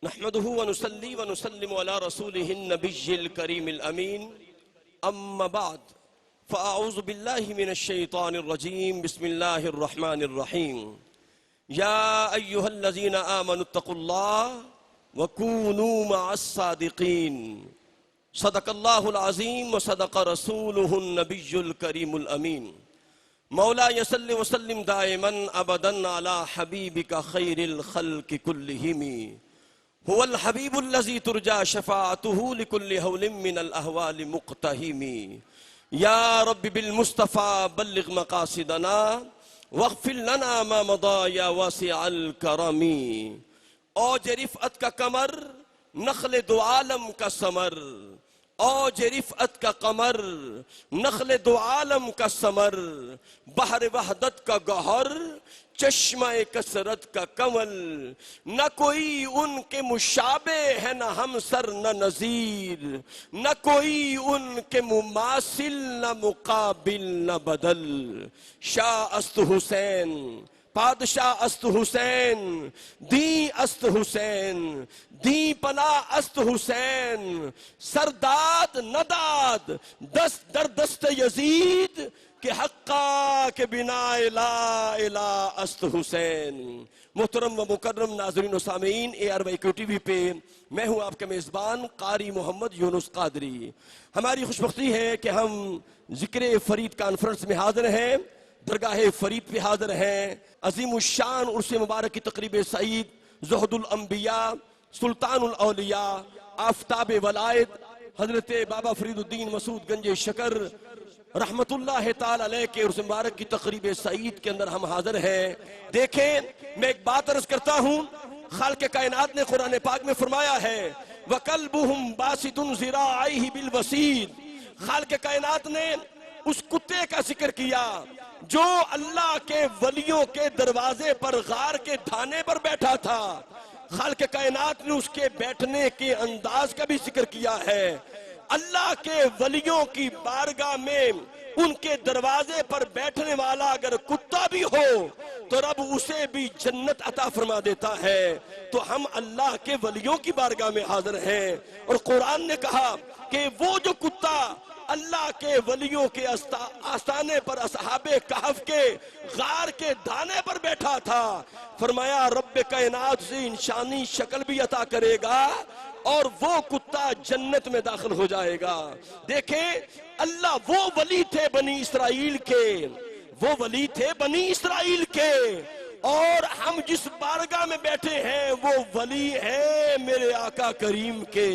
نحمده ونصلي ونسلم على رسوله النبي الكريم الأمين أما بعد فأعوذ بالله من الشيطان الرجيم بسم الله الرحمن الرحيم يا أيها الذين آمنوا اتقوا الله وكونوا مع الصادقين صدق الله العظيم وصدق رسوله النبي الكريم الأمين مولاي صل وسلم دائما أبدا على حبيبك خير الخلق كلهم هو الحبيب الذي ترجى شفاعته لكل هول من الأهوال مقتهم يا رب بالمصطفى بلغ مقاصدنا واغفر لنا ما مضى يا واسع الكرم اوج رفعت کا قمر نخل دو عالم کا ثمر اوج رفعت کا قمر نخل دو عالم کا ثمر بحر وحدت کا گوہر چشمہ کثرت کا کمل نہ کوئی ان کے مشابہ ہے نہ ہمسر نہ نظیر نہ کوئی ان کے مماثل نہ مقابل نہ بدل شاہ است حسین پادشاہ است حسین دی است حسین دی پناہ است حسین سرداد نداد دست در دست یزید کہ حقا کے بنا لا الہ است حسین۔ محترم و مکرم ناظرین و سامعین AR ٹی وی پہ میں ہوں آپ کا میزبان قاری محمد یونس قادری۔ ہماری خوش بختی ہے کہ ہم ذکر فرید کانفرنس میں حاضر ہیں، درگاہ فرید پہ حاضر ہیں۔ عظیم الشان عرس مبارک کی تقریب سعید، زہد الانبیاء، سلطان الاولیاء، آفتاب ولائد حضرت بابا فرید الدین مسعود گنج شکر رحمت اللہ تعالی علیہ کے عرس مبارک کی تقریب سعید کے اندر ہم حاضر ہیں۔ دیکھیں میں ایک بات عرض کرتا ہوں، خالق کائنات نے قرآن پاک میں فرمایا ہے وَقَلْبُهُمْ بَاسِطٌ ذِرَاعَيْهِ بِالْوَسِيدِ۔ خالق کائنات نے اس کتے کا ذکر کیا جو اللہ کے ولیوں کے دروازے پر غار کے دھانے پر بیٹھا تھا۔ خالق کائنات نے اس کے بیٹھنے کے انداز کا بھی ذکر کیا ہے۔ اللہ کے ولیوں کی بارگاہ میں ان کے دروازے پر بیٹھنے والا اگر کتا بھی ہو تو رب اسے بھی جنت عطا فرما دیتا ہے۔ تو ہم اللہ کے ولیوں کی بارگاہ میں حاضر ہیں، اور قرآن نے کہا کہ وہ جو کتا اللہ کے ولیوں کے آستانے پر اصحاب کہف کے غار کے دھانے پر بیٹھا تھا، فرمایا رب کائنات سے انسانی شکل بھی عطا کرے گا اور وہ کتا جنت میں داخل ہو جائے گا۔ دیکھیں اللہ وہ ولی تھے بنی اسرائیل کے، وہ ولی تھے بنی اسرائیل کے، اور ہم جس بارگاہ میں بیٹھے ہیں وہ ولی ہیں میرے آقا کریم کے،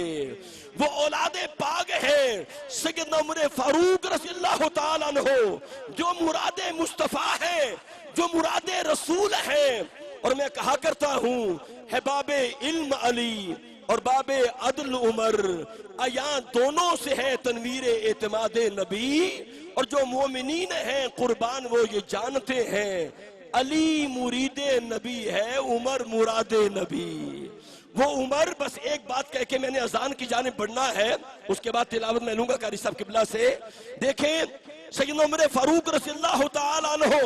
وہ اولاد پاک ہیں سیدنا عمر فاروق رضی اللہ تعالیٰ عنہ، جو مراد مصطفیٰ ہے، جو مراد رسول ہیں۔ اور میں کہا کرتا ہوں ہے باب علم علی اور باب عدل عمر، ایاں دونوں سے ہے تنویر اعتماد نبی، اور جو مومنین ہیں قربان وہ یہ جانتے ہیں علی مرید نبی ہے، عمر مراد نبی۔ وہ عمر بس ایک بات کہہ کے میں نے اذان کی جانب بڑھنا ہے، اس کے بعد تلاوت میں لوں گا قاری صاحب قبلہ سے۔ دیکھیں سیدنا عمر فاروق رضی اللہ تعالیٰ عنہ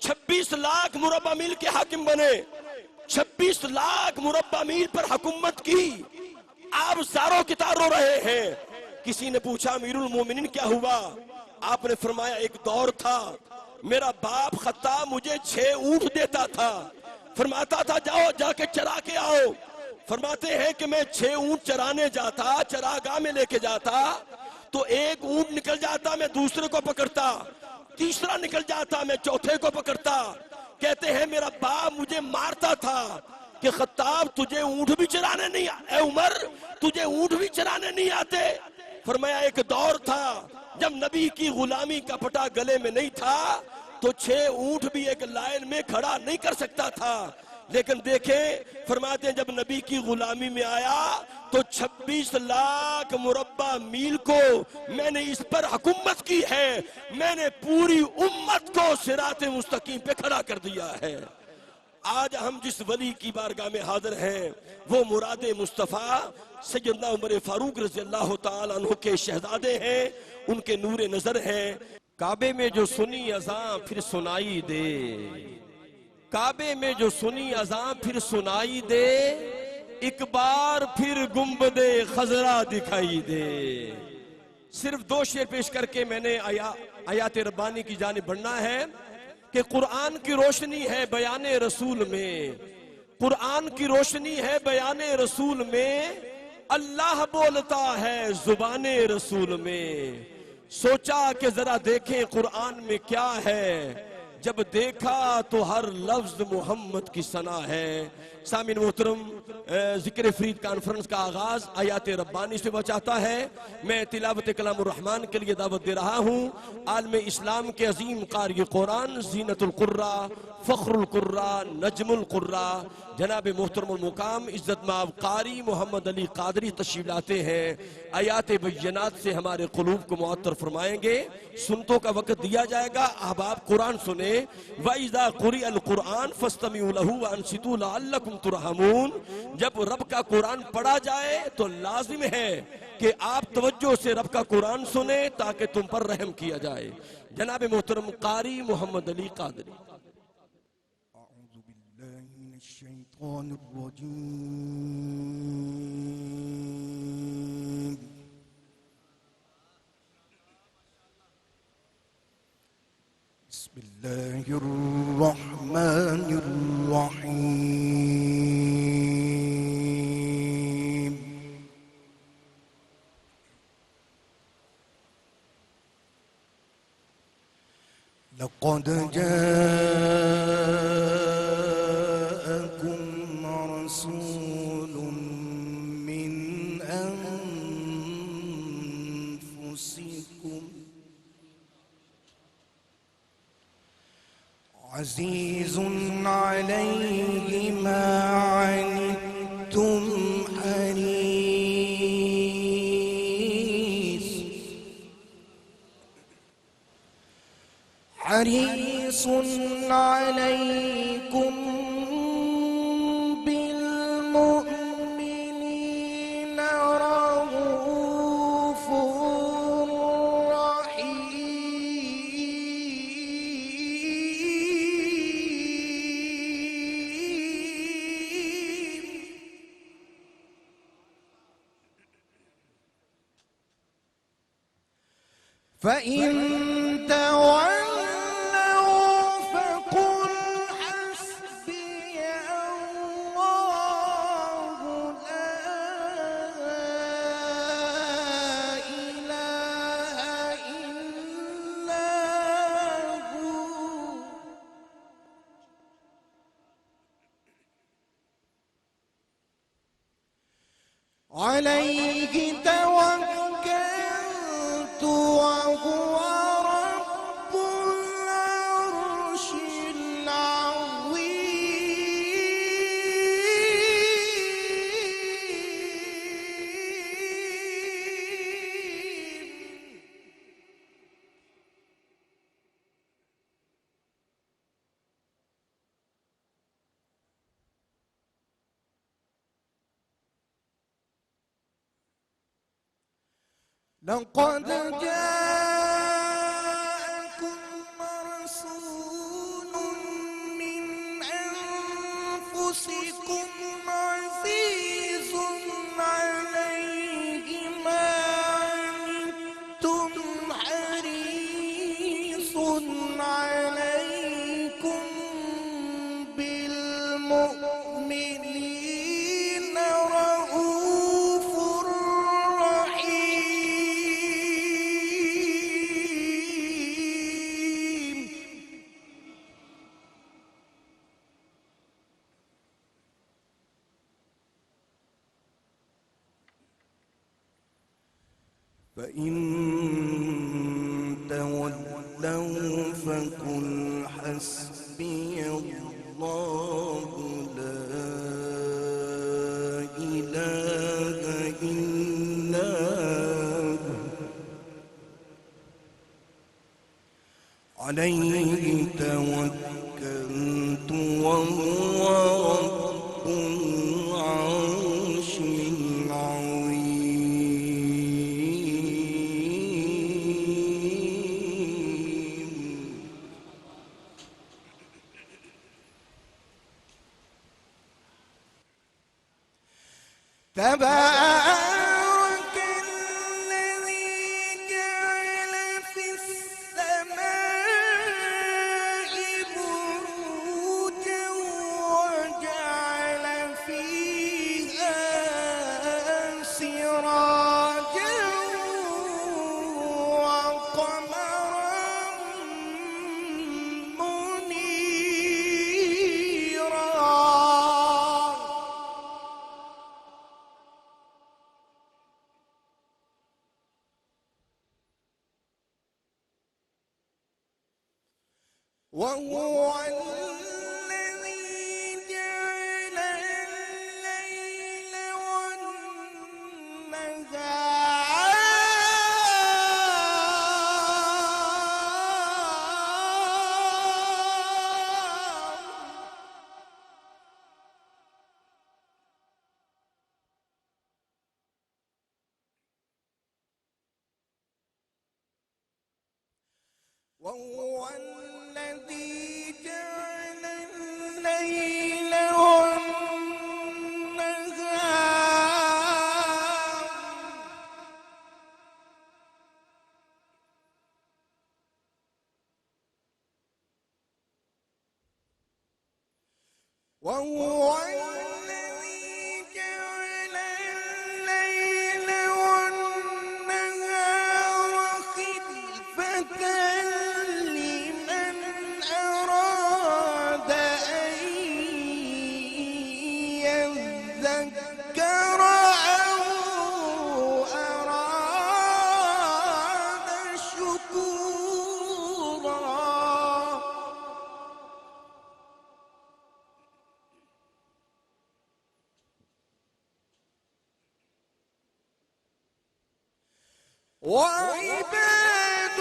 26 لاکھ مربع میل کے حاکم بنے، 26 لاکھ مربع میل پر حکومت کی۔ آپ زاروں کی طرح رو رہے ہیں۔ کسی نے پوچھا امیر المومنین کیا ہوا؟ آپ نے فرمایا ایک دور تھا میرا باپ خطاب مجھے 6 اونٹ دیتا تھا، فرماتا تھا جاؤ جا کے چرا کے آؤ۔ فرماتے ہیں کہ میں 6 اونٹ چرانے جاتا، چراگاہ میں لے کے جاتا تو ایک اونٹ نکل جاتا، میں دوسرے کو پکڑتا، تیسرا نکل جاتا، میں چوتھے کو پکڑتا۔ کہتے ہیں میرا باپ مجھے مارتا تھا کہ خطاب تجھے اونٹ بھی چرانے نہیں آتے، اے عمر تجھے اونٹ بھی چرانے نہیں آتے؟ فرمایا ایک دور تھا جب نبی کی غلامی کا پٹا گلے میں نہیں تھا تو 6 اونٹ بھی ایک لائن میں کھڑا نہیں کر سکتا تھا، لیکن دیکھیں فرماتے ہیں جب نبی کی غلامی میں آیا تو 26 لاکھ مربع میل کو میں نے اس پر حکومت کی ہے، میں نے پوری امت کو صراط مستقیم پہ کھڑا کر دیا ہے۔ آج ہم جس ولی کی بارگاہ میں حاضر ہیں وہ مراد مصطفیٰ سیدنا عمر فاروق رضی اللہ تعالیٰ عنہ کے شہزادے ہیں، ان کے نور نظر ہیں۔ کعبے میں جو سنی اذان پھر سنائی دے، کعبے میں جو سنی اذان پھر سنائی دے، ایک بار پھر گنبد خضرا دکھائی دے. صرف 2 شعر پیش کر کے میں نے آیات ربانی کی جانب بڑھنا ہے کہ قرآن کی روشنی ہے بیان رسول میں. قرآن کی روشنی ہے بیان رسول میں. اللہ بولتا ہے زبان رسول میں. سوچا کہ ذرا دیکھیں قرآن میں کیا ہے. جب دیکھا تو ہر لفظ محمد کی ثنا ہے. سامعین محترم، ذکر فرید کانفرنس کا آغاز آیات ربانی سے بچاتا ہے. میں تلاوت کلام الرحمن کے لیے دعوت دے رہا ہوں عالم اسلام کے عظیم قاری قرآن، زینت القرہ، فخر القرہ، نجم القرہ، جناب محترم المقام عزت مآب قاری محمد علی قادری تشریف لاتے ہیں. آیات بینات سے ہمارے قلوب کو معطر فرمائیں گے. سنتوں کا وقت دیا جائے گا. احباب قرآن سنیں. وَإِذَا قُرِئَ الْقُرْآنُ فَاسْتَمِعُوا لَهُ وَأَنصِتُوا لَعَلَّكُمْ تُرْحَمُونَ. جب رب کا قرآن پڑھا جائے تو لازم ہے کہ آپ توجہ سے رب کا قرآن سنیں تاکہ تم پر رحم کیا جائے. جناب محترم قاری محمد علی قادری. أعوذ بالله من الشيطان الرجيم. بسم الله الرحمن الرحيم. لقد جاءكم رسول من أنفسكم عزيز عليه ما عنتم حريص عليكم بالمؤمنين رؤوف رحيم. فإن تولوا فقل حسبي الله لا إله إلا هو عليه توكلت وهو رب العرش العظيم. لقد جاءكم رسول من أنفسكم عزيز عليه ما عنتم حريص عليكم بالمؤمنين رؤوف رحيم. فإن تولوا فقل حسبي الله لا إله إلا هو عليه توكلت وهو رب العرش العظيم. تبارك الذي جعل في السماء بروجا وجعل فيها سراجا وقمرا منيرا. وهو الذي جعل الليل والنهار وهو الذي جعل الليل والنهار وهو الذي جعل الليل والنهار خلفة لمن أراد أن يذكر أو أراد شكورا. وعباد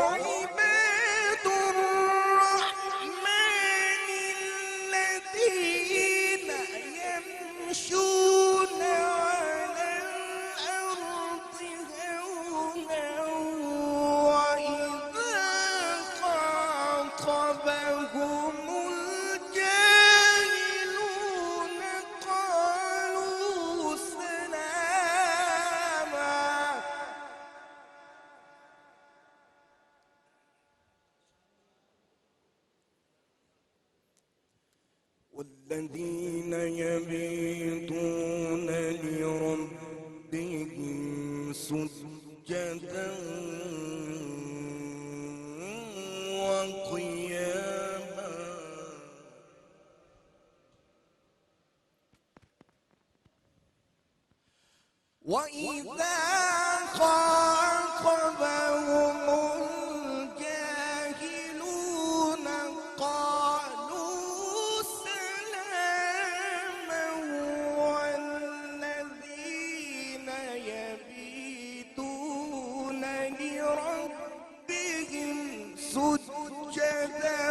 وعباد الرحمن الذين يمشون على الأرض هونا وإذا خاطبهم الجاهلون قالوا سلاما. والذين يبيتون لربهم سجدا وقياما وإذا خاطبهم الجاهلون قالوا سلاما. والذين يبيتون لربهم سجدا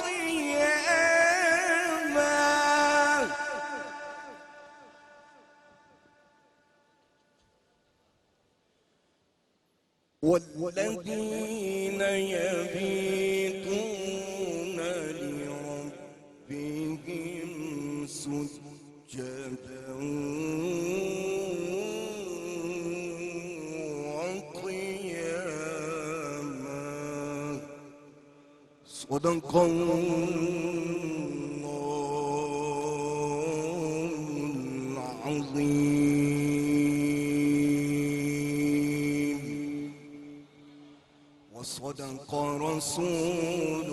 وقياما والذين يبيتون لربهم سجدا وقياما. صدق الله العظيم وصدق رسوله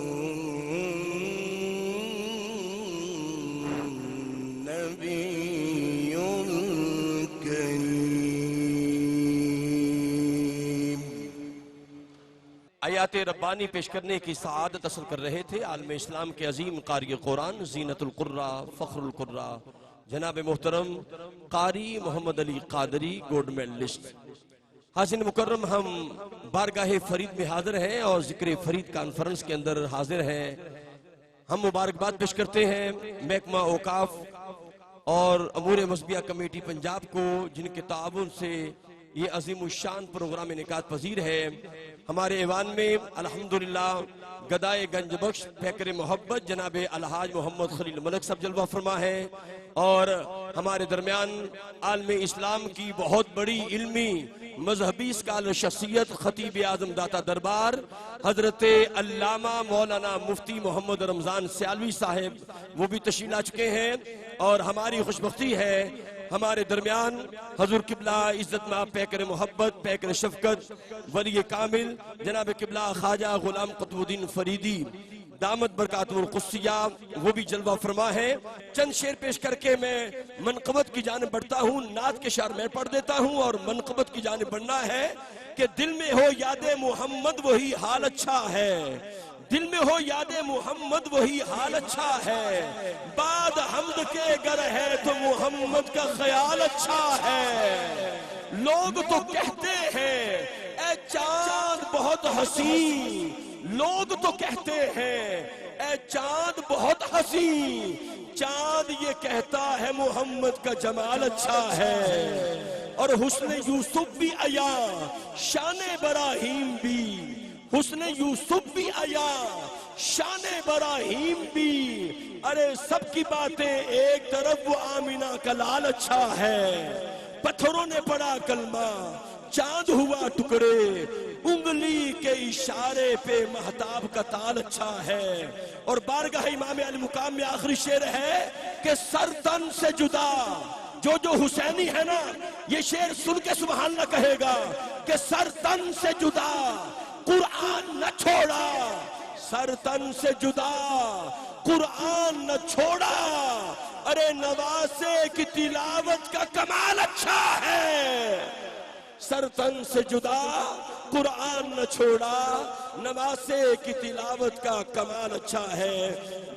حیات ربانی پیش کرنے کی سعادت حاصل کر رہے تھے عالم اسلام کے عظیم قاری قرآن زینت القرہ فخر القرہ جناب محترم قاری محمد علی قادری گولڈ میڈلسٹ۔ حاضرین مکرم، ہم بارگاہ فرید میں حاضر ہیں اور ذکر فرید کانفرنس کے اندر حاضر ہیں۔ ہم مبارکباد پیش کرتے ہیں محکمہ اوقاف اور امور مذہبیہ کمیٹی پنجاب کو، جن کے تعاون سے یہ عظیم الشان پروگرام انعقاد پذیر ہے۔ ہمارے ایوان میں الحمدللہ گدائے گنج بخش پیکر محبت جناب الحاج محمد خلیل ملک صاحب جلوہ فرما ہے، اور ہمارے درمیان عالم اسلام کی بہت بڑی علمی مذہبی اسکالر شخصیت خطیب اعظم داتا دربار حضرت علامہ مولانا مفتی محمد رمضان سیالوی صاحب وہ بھی تشریف لا چکے ہیں، اور ہماری خوشبختی ہے ہمارے درمیان حضور قبلہ عزت مآب پیکر محبت پیکر شفقت ولی کامل جناب قبلہ خواجہ غلام قطب الدین فریدی دامت برکاتہ القدسیہ وہ بھی جلوہ فرما ہے۔ چند شعر پیش کر کے میں منقبت کی جانب بڑھتا ہوں۔ نعت کے شعر میں پڑھ دیتا ہوں اور منقبت کی جانب بڑھنا ہے کہ دل میں ہو یاد محمد وہی حال اچھا ہے، دل میں ہو یاد محمد وہی حال اچھا ہے، بعد حمد کے گر ہے تو محمد کا خیال اچھا ہے۔ لوگ تو کہتے ہیں اے چاند بہت حسین، لوگ تو کہتے ہیں اے چاند بہت حسین، چاند یہ کہتا ہے محمد کا جمال اچھا ہے۔ اور حسن یوسف بھی عیا شان ابراہیم بھی، حسن یوسف بھی عیا شان ابراہیم بھی، ارے سب کی باتیں ایک طرف وہ آمینہ کا لال اچھا ہے۔ پتھروں نے پڑھا کلمہ چاند ہوا ٹکڑے، انگلی کے اشارے پہ مہتاب کا تال اچھا ہے۔ اور بارگاہ امام علی مقام میں آخری شعر ہے کہ سر تن سے جدا، جو حسینی ہے نا یہ شعر سن کے سبحان اللہ کہے گا کہ سر تن سے جدا قرآن نہ چھوڑا، سر تن سے جدا قرآن نہ چھوڑا، ارے نواسے کی تلاوت کا کمال اچھا ہے۔ سر تن سے جدا قرآن نہ چھوڑا، نواسے کی تلاوت کا کمال اچھا ہے۔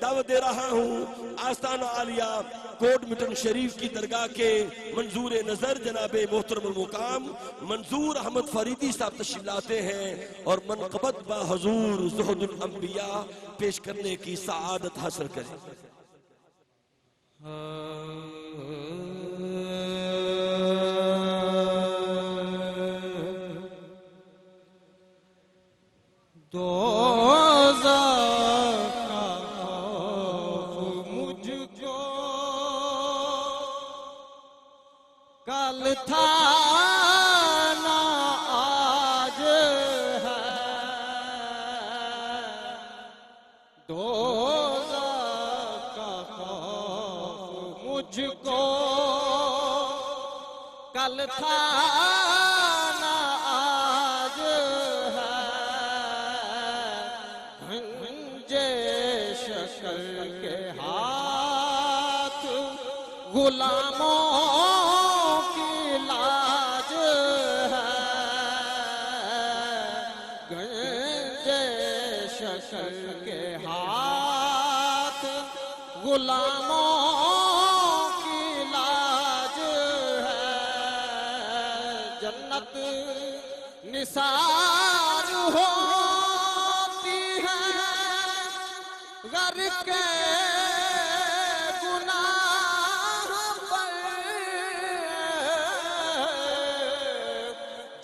دعوت دے رہا ہوں آستانہ عالیہ کوٹ مٹن شریف کی درگاہ کے منظور نظر جناب محترم المقام منظور احمد فریدی صاحب تشریف لاتے ہیں اور منقبت با حضور زہد الانبیاء پیش کرنے کی سعادت حاصل کریں۔ کل تھا نہ آج ہے، دوزخ کا خوف مجھ کو کل تھا نہ آج ہے، گھنجے شکر کے ہاتھ غلاموں کے ہاتھ غلاموں کی لاج ہے، جنت نثار ہوتی ہے غر کے گناہ پر،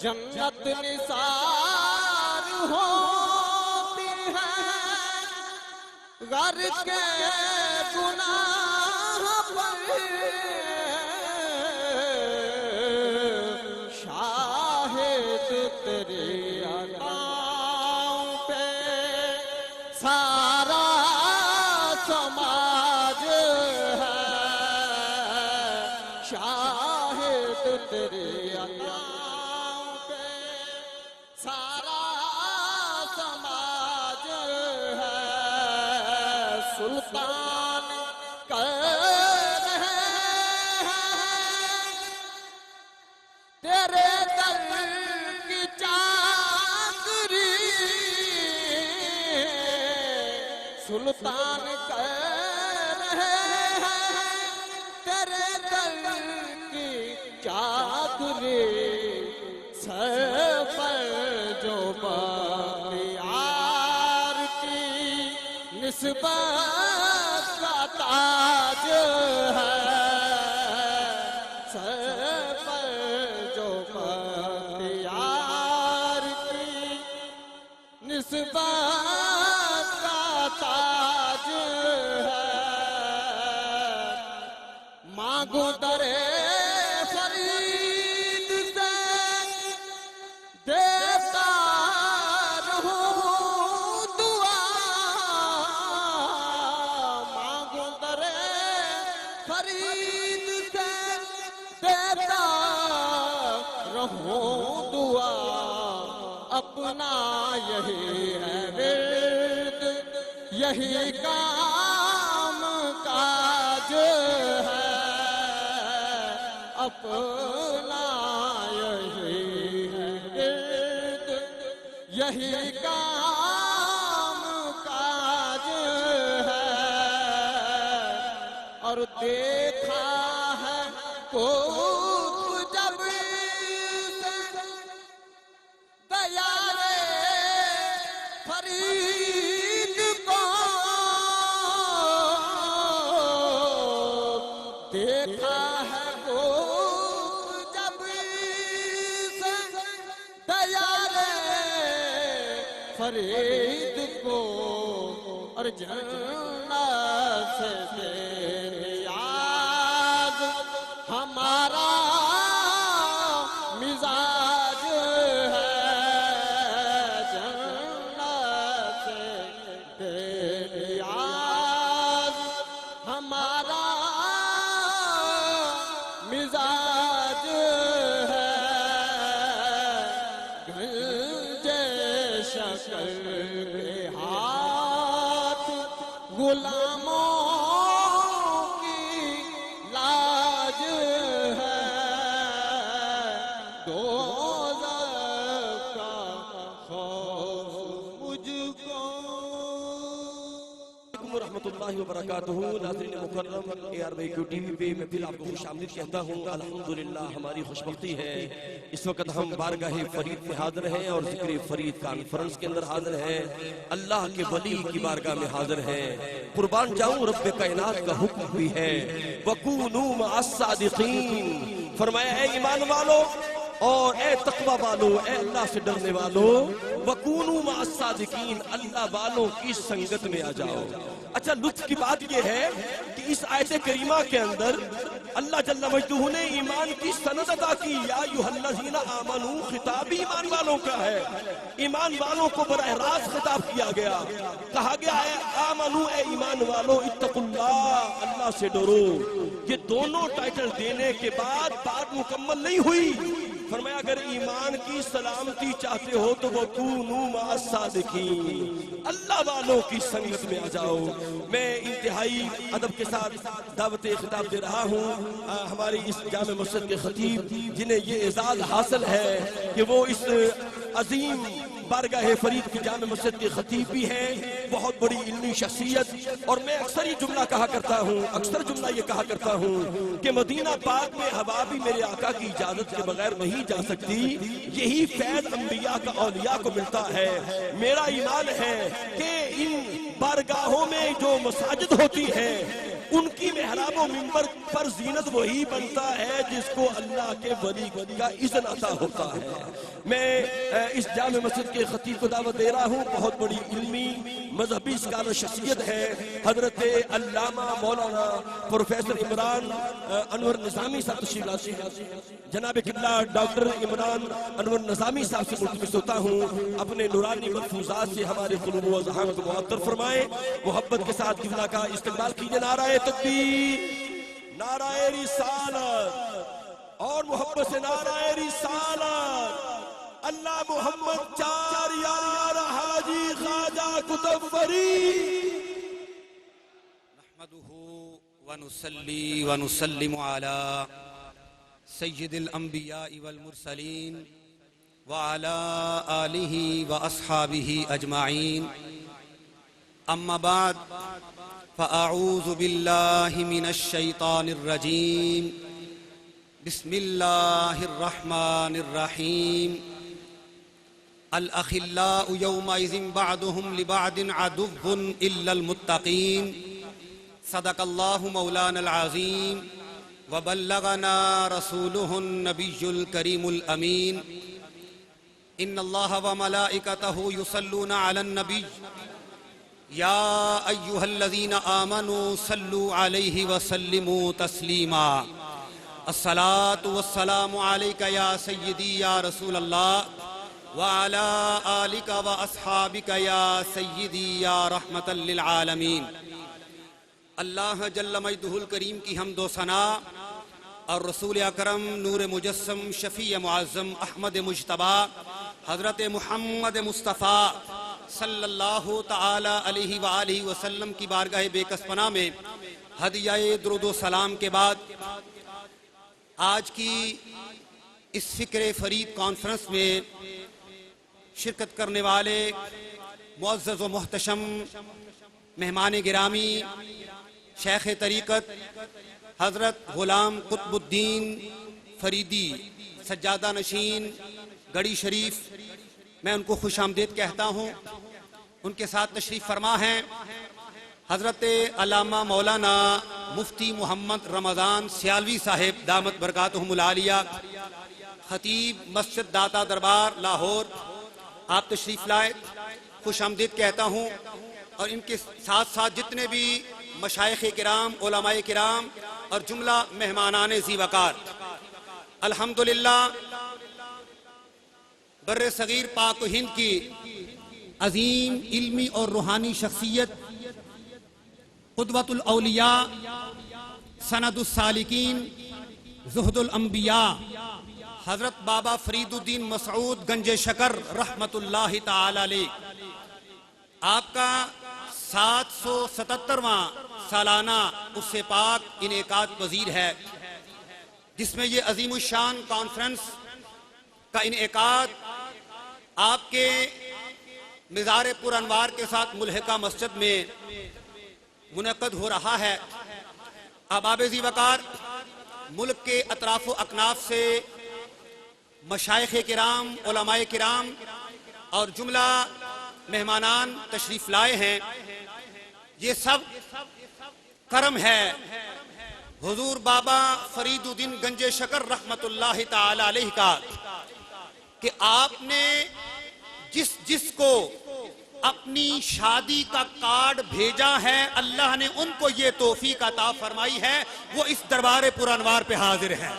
جنت نثار ہوتی ہے غر کے گناہ پر، شاہد تیری اداؤں پہ سارا سماج ہے، شاہد تیری اداؤں پہ سارا سماج ہے، سلطان کہہ رہے ہیں تیرے در کی چاکری سلطان کہہ رہے ہیں تیرے در کی چادری سر پر جو بختیار کی نسبت کا تاج ہے، سر پر جو بختیار کی نسبت کا تاج ہے، مانگو درے فرید سے دیتا رہوں دعا، مانگو درے فرید سے دیتا رہوں دعا، اپنا یہی ہے ورد، یہی کام کاج ہے، اپنا یہی ہے ورد، یہی کام کاج ہے، اور دیکھا ہے خوب جب دیارے فرید کو، دیکھا ہے خوب جب دیارے فرید کو، اور جنت سے تیری یاد ہمارا مزاج ہے، جنت سے تیری یاد ہمارا مزاج ہے، گنجے شکل کے ہاتھ غلاموں کی لاج ہے، دوزخ کا خوف مجھ کو۔ ورحمۃ اللہ وبرکاتہ۔ ناظرین مکرم، ARBQ ٹی وی پہ میں پھر آپ کو خوش آمدید کہتا ہوں۔ الحمدللہ ہماری خوش بختی ہے، اس وقت ہم بارگاہ فرید میں حاضر ہیں اور ذکر فرید کانفرنس کے اندر حاضر ہیں، اللہ کے ولی کی بارگاہ میں حاضر ہیں۔ قربان جاؤں رب کائنات کا حکم بھی ہے، وَكُونُوا مَعَ الصَّادِقِينَ، فرمایا اے ایمان والو اور اے تقوی والو، اے اللہ سے ڈرنے والو، وَكُونُوا مَعَ الصَّادِقِينَ، اللہ والوں کی سنگت میں آ جاؤ۔ اچھا لطف کی بات یہ ہے کہ اس آیت کریمہ کے اندر اللہ جل مجدہ نے ایمان کی سند ادا کی، یا ایھا الذین آمنوا، خطاب ایمان والوں کا ہے، ایمان والوں کو براہ راست خطاب کیا گیا، کہا گیا ہے آمنو، اے ایمان والو، اتقوا اللہ، اللہ سے ڈرو۔ یہ دونوں ٹائٹل دینے کے بعد بات مکمل نہیں ہوئی، فرمایا اگر ایمان کی سلامتی چاہتے ہو تو وَكُونُوا مَعَ الصَّادِقِينَ، اللہ والوں کی سنگت میں آ جاؤ۔ میں انتہائی ادب کے ساتھ دعوت خطاب دے رہا ہوں ہماری اس جامع مسجد کے خطیب، جنہیں یہ اعزاز حاصل ہے کہ وہ اس عظیم بارگاہ فرید کی جامع مسجد کے خطیب بھی ہیں، بہت بڑی علمی شخصیت، اور میں اکثر یہ جملہ کہا کرتا ہوں، اکثر جملہ یہ کہا کرتا ہوں کہ مدینہ پاک میں ہوا بھی میرے آقا کی اجازت کے بغیر نہیں جا سکتی، یہی فیض انبیاء کا اولیاء کو ملتا ہے۔ میرا ایمان ہے کہ ان بارگاہوں میں جو مساجد ہوتی ہیں ان کی محراب و منبر پر زینت وہی بنتا ہے جس کو اللہ کے ولی کا اذن عطا ہوتا ہے۔ میں اس جامع مسجد کے خطیب کو دعوت دے رہا ہوں، بہت بڑی علمی مذہبی اسکالر شخصیت ہے، حضرت علامہ مولانا پروفیسر عمران انور نظامی صاحب تشریف لاتے ہیں۔ جناب قبلہ ڈاکٹر عمران انور نظامی صاحب سے ملتمس ہوتا ہوں اپنے نورانی ملفوظات سے ہمارے قلوب و اذہان کو معطر فرمائیں، محبت کے ساتھ قبلہ کا استقبال کیجئے۔ نعرہ تکبیر، نعرہ رسالت، اور محبت سے نعرہ رسالت، اللہ محمد چار یار حاجی خواجہ قطب فرید۔ نحمده ونصلي ونسلم على سيد الأنبياء والمرسلين وعلى آله وأصحابه أجمعين، أما بعد فأعوذ بالله من الشيطان الرجيم بسم الله الرحمن الرحيم الأخلاء يومئذ بعضهم لبعض عدو إلا المتقين صدق الله مولانا العظيم وبلغنا رسوله النبي الكريم الأمين إن الله وملائكته يصلون على النبي يا أيها الذين آمنوا صلوا عليه وسلموا تسليما الصلاة والسلام عليك يا سيدي يا رسول الله وعلى آلك وأصحابك يا سيدي يا رحمة للعالمين اللہ جل مجدہ الکریم کی حمد و ثنا اور رسول اکرم نور مجسم شفیع معظم احمد مجتبی حضرت محمد مصطفیٰ صلی اللہ تعالی علیہ وآلہ وسلم کی بارگاہ بے کس پناہ میں ہدیہ درود و سلام کے بعد آج کی اس فکر فرید کانفرنس میں شرکت کرنے والے معزز و محتشم مہمان گرامی شیخ طریقت حضرت غلام قطب الدین فریدی سجادہ نشین گڑھی شریف، میں ان کو خوش آمدید کہتا ہوں۔ ان کے ساتھ تشریف فرما ہیں حضرت علامہ مولانا مفتی محمد رمضان سیالوی صاحب دامت برکاتہم العالیہ، خطیب مسجد داتا دربار لاہور۔ آپ تشریف لائے، خوش آمدید کہتا ہوں۔ اور ان کے ساتھ ساتھ جتنے بھی مشائخ کرام، علماء کرام اور جملہ مہمانان ذی وقار، الحمدللہ بر صغیر پاک و ہند کی عظیم علمی اور روحانی شخصیت، قدوۃ الاولیاء، سند السالکین، زہد الانبیاء، حضرت بابا فرید الدین مسعود گنج شکر رحمت اللہ تعالی علیہ، آپ کا 777واں سالانہ عرس پاک انعقاد پذیر ہے، جس میں یہ عظیم الشان کانفرنس کا انعقاد آپ کے مزار پر انوار کے ساتھ ملحقہ مسجد میں منعقد ہو رہا ہے۔ احباب ذی وقار، ملک کے اطراف و اکناف سے مشائخ کرام، علماء کرام اور جملہ مہمانان تشریف لائے ہیں۔ یہ سب کرم ہے حضور بابا فرید الدین گنج شکر رحمت اللہ تعالی علیہ کا، کہ آپ نے جس کو اپنی شادی کا کارڈ بھیجا ہے، اللہ نے ان کو یہ توفیق عطا فرمائی ہے، وہ اس دربار پر انوار پہ حاضر ہیں۔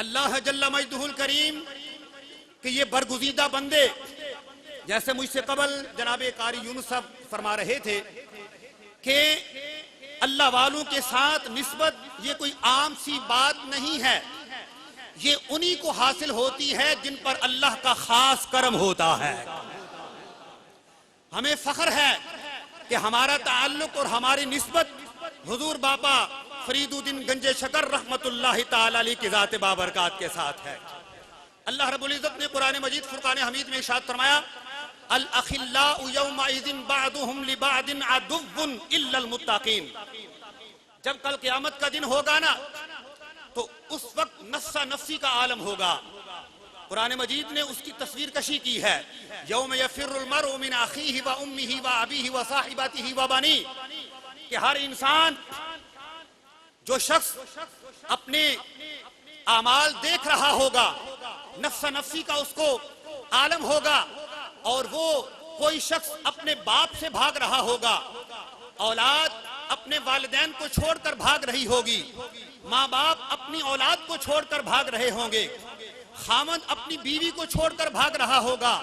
اللہ جل مجدہ الکریم کہ یہ برگزیدہ بندے، جیسے مجھ سے قبل جناب قاری یونس صاحب فرما رہے تھے کہ اللہ والوں کے ساتھ نسبت یہ کوئی عام سی بات نہیں ہے، یہ انہی کو حاصل ہوتی ہے جن پر اللہ کا خاص کرم ہوتا ہے۔ ہمیں فخر ہے کہ ہمارا تعلق اور ہماری نسبت حضور بابا فرید الدین گنج شکر رحمت اللہ تعالی علیہ کی ذات بابرکات کے ساتھ ہے۔ اللہ رب العزت نے قرآن مجید فرقان حمید میں ارشاد فرمایا، الْأَخِلَّاءُ يَوْمَئِذٍ بَعْضُهُمْ لِبَعْضٍ عَدُوٌّ إِلَّا الْمُتَّقِينَ۔ جب کل قیامت کا دن ہوگا نا تو اس وقت نفسا نفسی کا عالم ہوگا۔ قرآن مجید نے اس کی تصویر کشی کی ہے، یوم یفر المرء من اخیہ و امہ و ابیہ و صاحبتہ و بنیہ، کہ ہر انسان، جو شخص اپنے اعمال دیکھ رہا ہوگا، نفس نفسی کا اس کو عالم ہوگا، اور وہ کوئی شخص اپنے باپ سے بھاگ رہا ہوگا، اولاد اپنے والدین کو چھوڑ کر بھاگ رہی ہوگی، ماں باپ اپنی اولاد کو چھوڑ کر بھاگ رہے ہوں گے، خامند اپنی بیوی کو چھوڑ کر بھاگ رہا ہوگا،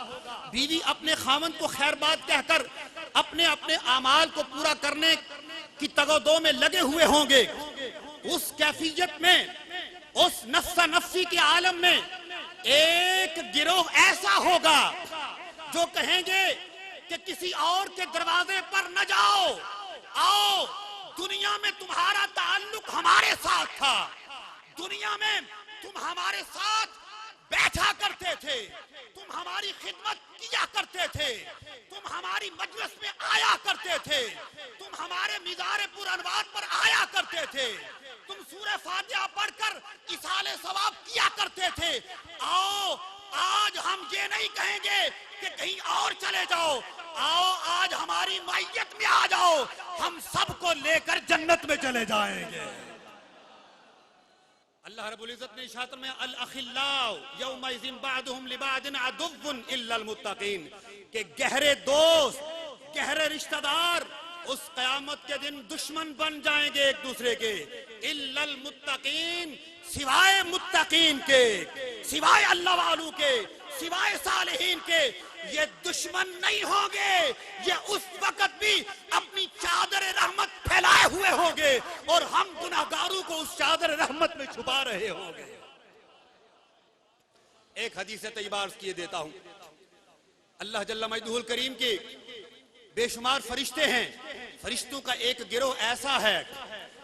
بیوی اپنے خامند کو خیر بات کہہ کر اپنے اعمال کو پورا کرنے کی تگ و دو میں لگے ہوئے ہوں گے۔ اس کیفیت میں، اس نفس نفسی کے عالم میں ایک گروہ ایسا ہوگا جو کہیں گے کہ کسی اور کے دروازے پر نہ جاؤ، آؤ، دنیا میں تمہارا تعلق ہمارے ساتھ تھا، دنیا میں تم ہمارے ساتھ بیٹھا کرتے تھے، تم ہماری خدمت کیا کرتے تھے، تم ہماری مجلس میں آیا کرتے تھے، تم ہمارے مزار پر انوار پر آیا کرتے تھے، تم سورہ فاتحہ پڑھ کر ایصال ثواب کیا کرتے تھے۔ آؤ آج ہم یہ نہیں کہیں گے کہ کہیں اور چلے جاؤ، آؤ آج ہماری معیت میں آ جاؤ، ہم سب کو لے کر جنت میں چلے جائیں گے۔ اللہ رب العزت نے ارشاد میں الاخلاء یومئذ بعضهم لبعض عدو الا المتقین، کہ گہرے دوست، گہرے رشتہ دار اس قیامت کے دن دشمن بن جائیں گے ایک دوسرے کے، الا المتقین، سوائے متقین کے، سوائے اللہ والوں کے، سوائے صالحین کے، یہ دشمن نہیں ہوں گے، یہ اس وقت بھی اپنی چادر رحمت پھیلائے ہوئے ہوں گے اور ہم گناہگاروں کو اس چادر رحمت میں چھپا رہے ہوں گے۔ ایک حدیث طیبہ عرض کیے دیتا ہوں، اللہ جل مجدہ الکریم کے بے شمار فرشتے ہیں، فرشتوں کا ایک گروہ ایسا ہے